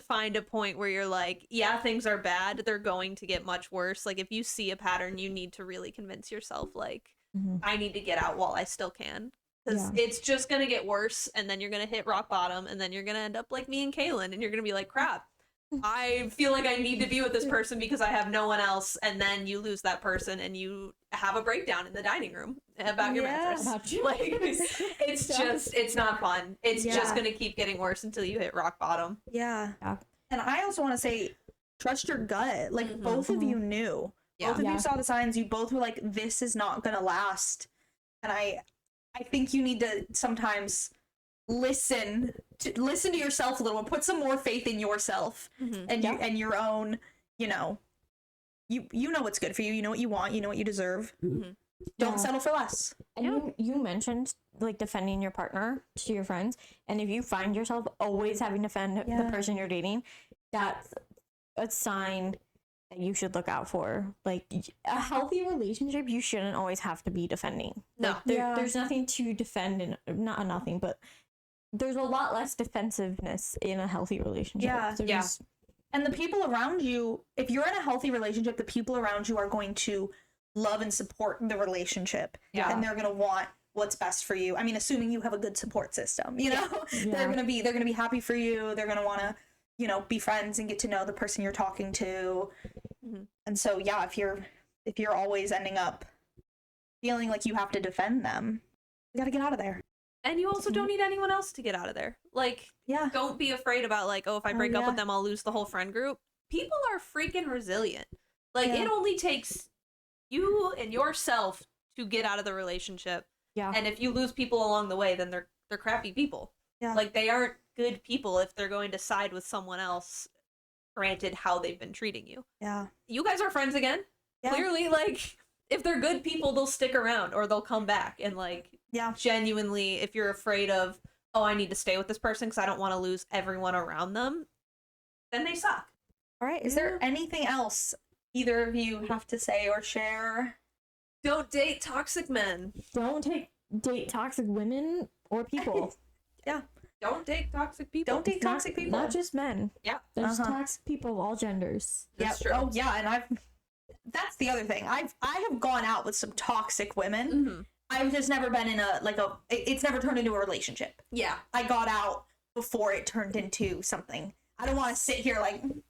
find a point where you're like, yeah, things are bad, they're going to get much worse. Like if you see a pattern, you need to really convince yourself like, I need to get out while I still can. Because it's just gonna get worse, and then you're gonna hit rock bottom, and then you're gonna end up like me and Kaylin, and you're gonna be like, crap, I feel like I need to be with this person because I have no one else, and then you lose that person, and you have a breakdown in the dining room about your mattress. Like, it's not fun. It's just gonna keep getting worse until you hit rock bottom. Yeah. And I also want to say, trust your gut. Like, both of you knew. Both of you saw the signs. You both were like, this is not gonna last. And I think you need to sometimes listen to yourself a little and put some more faith in yourself and you and your own, you know what's good for you, you know what you want, you know what you deserve. Don't settle for less. And you mentioned like defending your partner to your friends, and if you find yourself always having to defend the person you're dating, that's a sign that you should look out for. Like a healthy relationship, you shouldn't always have to be defending. No. Like, there's nothing to defend, and not nothing, but there's a lot less defensiveness in a healthy relationship. And the people around you, if you're in a healthy relationship, the people around you are going to love and support the relationship. And they're going to want what's best for you. I mean, assuming you have a good support system, you know, they're going to be happy for you. They're going to want to, you know, be friends and get to know the person you're talking to. And so, if you're always ending up feeling like you have to defend them, you got to get out of there. And you also don't need anyone else to get out of there. Like, don't be afraid about like, oh, if I break up with them, I'll lose the whole friend group. People are freaking resilient. Like, it only takes you and yourself to get out of the relationship. And if you lose people along the way, then they're crappy people. Like, they aren't good people if they're going to side with someone else, granted how they've been treating you. You guys are friends again. Clearly, like, if they're good people, they'll stick around or they'll come back. And like, genuinely, if you're afraid of, oh, I need to stay with this person because I don't want to lose everyone around them, then they suck. All right. Is there anything else either of you have to say or share? Don't date toxic men. Don't date toxic women or people. Don't date toxic people. Don't date toxic people. Not just men. There's toxic people of all genders. That's true. Oh yeah, and that's the other thing. I have gone out with some toxic women. I've just never been in it's never turned into a relationship. I got out before it turned into something. I don't want to sit here like, and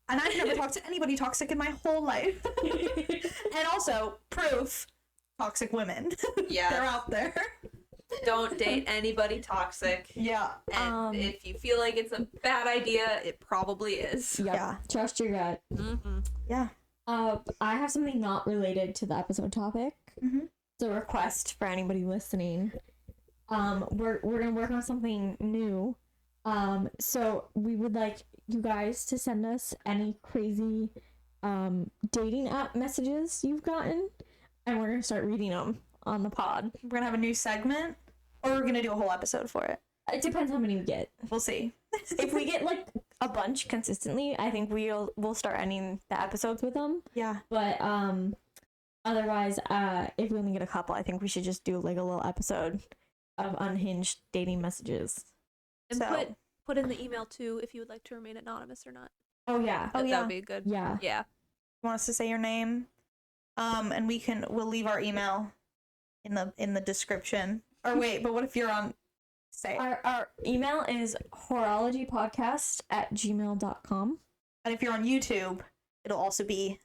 I've never talked to anybody toxic in my whole life. And also, proof, toxic women. They're out there. Don't date anybody toxic. And if you feel like it's a bad idea, it probably is. Trust your gut. I have something not related to the episode topic. It's a request for anybody listening. We're gonna work on something new. So we would like you guys to send us any crazy dating app messages you've gotten, and we're gonna start reading them on the pod. We're gonna have a new segment, or we're gonna do a whole episode for it. It depends how many we get. We'll see. If we get like a bunch consistently, I think we'll start ending the episodes with them. But otherwise, if we only get a couple, I think we should just do like a little episode of unhinged dating messages. And put in the email too if you would like to remain anonymous or not. Oh yeah. That would be good. Yeah. You want us to say your name? And we'll leave our email in the description. Or wait, but what if you're on? Say our email is whoreologypodcast@gmail.com. And if you're on YouTube, it'll also be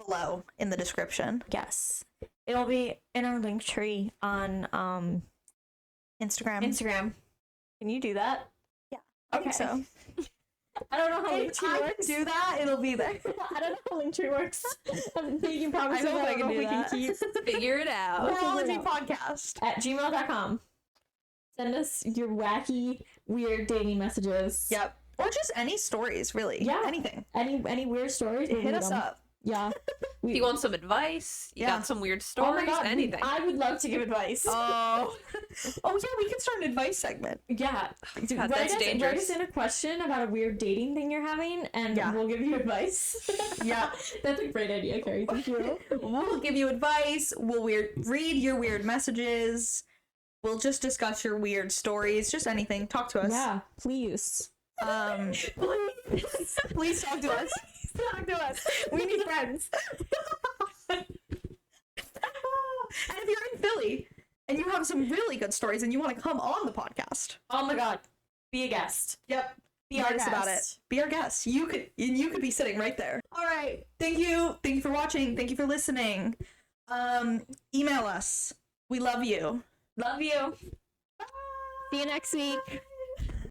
below in the description. Yes. It'll be in our link tree on Instagram. Can you do that? Yeah. I think so. I don't know how Linktree works. Do that, it'll be there. I don't know how Linktree works. You can probably I hope I can do that. Figure it out. Whoreology podcast @gmail.com. Send us your wacky, weird dating messages. Or just any stories, really. Yeah. Anything. Any weird stories. Hit us up. Yeah. If you want some advice, you got some weird stories, anything. I would love to give advice. Oh, yeah, we can start an advice segment. Yeah. God, that's dangerous. Write us in a question about a weird dating thing you're having, and we'll give you advice. Yeah. That's a great idea, Keri. Thank you. We'll give you advice. We'll read your weird messages. We'll just discuss your weird stories. Just anything. Talk to us. Yeah, please. Please talk to us. Talk to us. We need friends. And if you're in Philly and you have some really good stories and you want to come on the podcast, Oh my god. Be a guest. yep, Be our guest. about it. Be our guest. You could be sitting right there. All right. Thank you for watching. Thank you for listening. Email us. We love you. Love you. See you next week.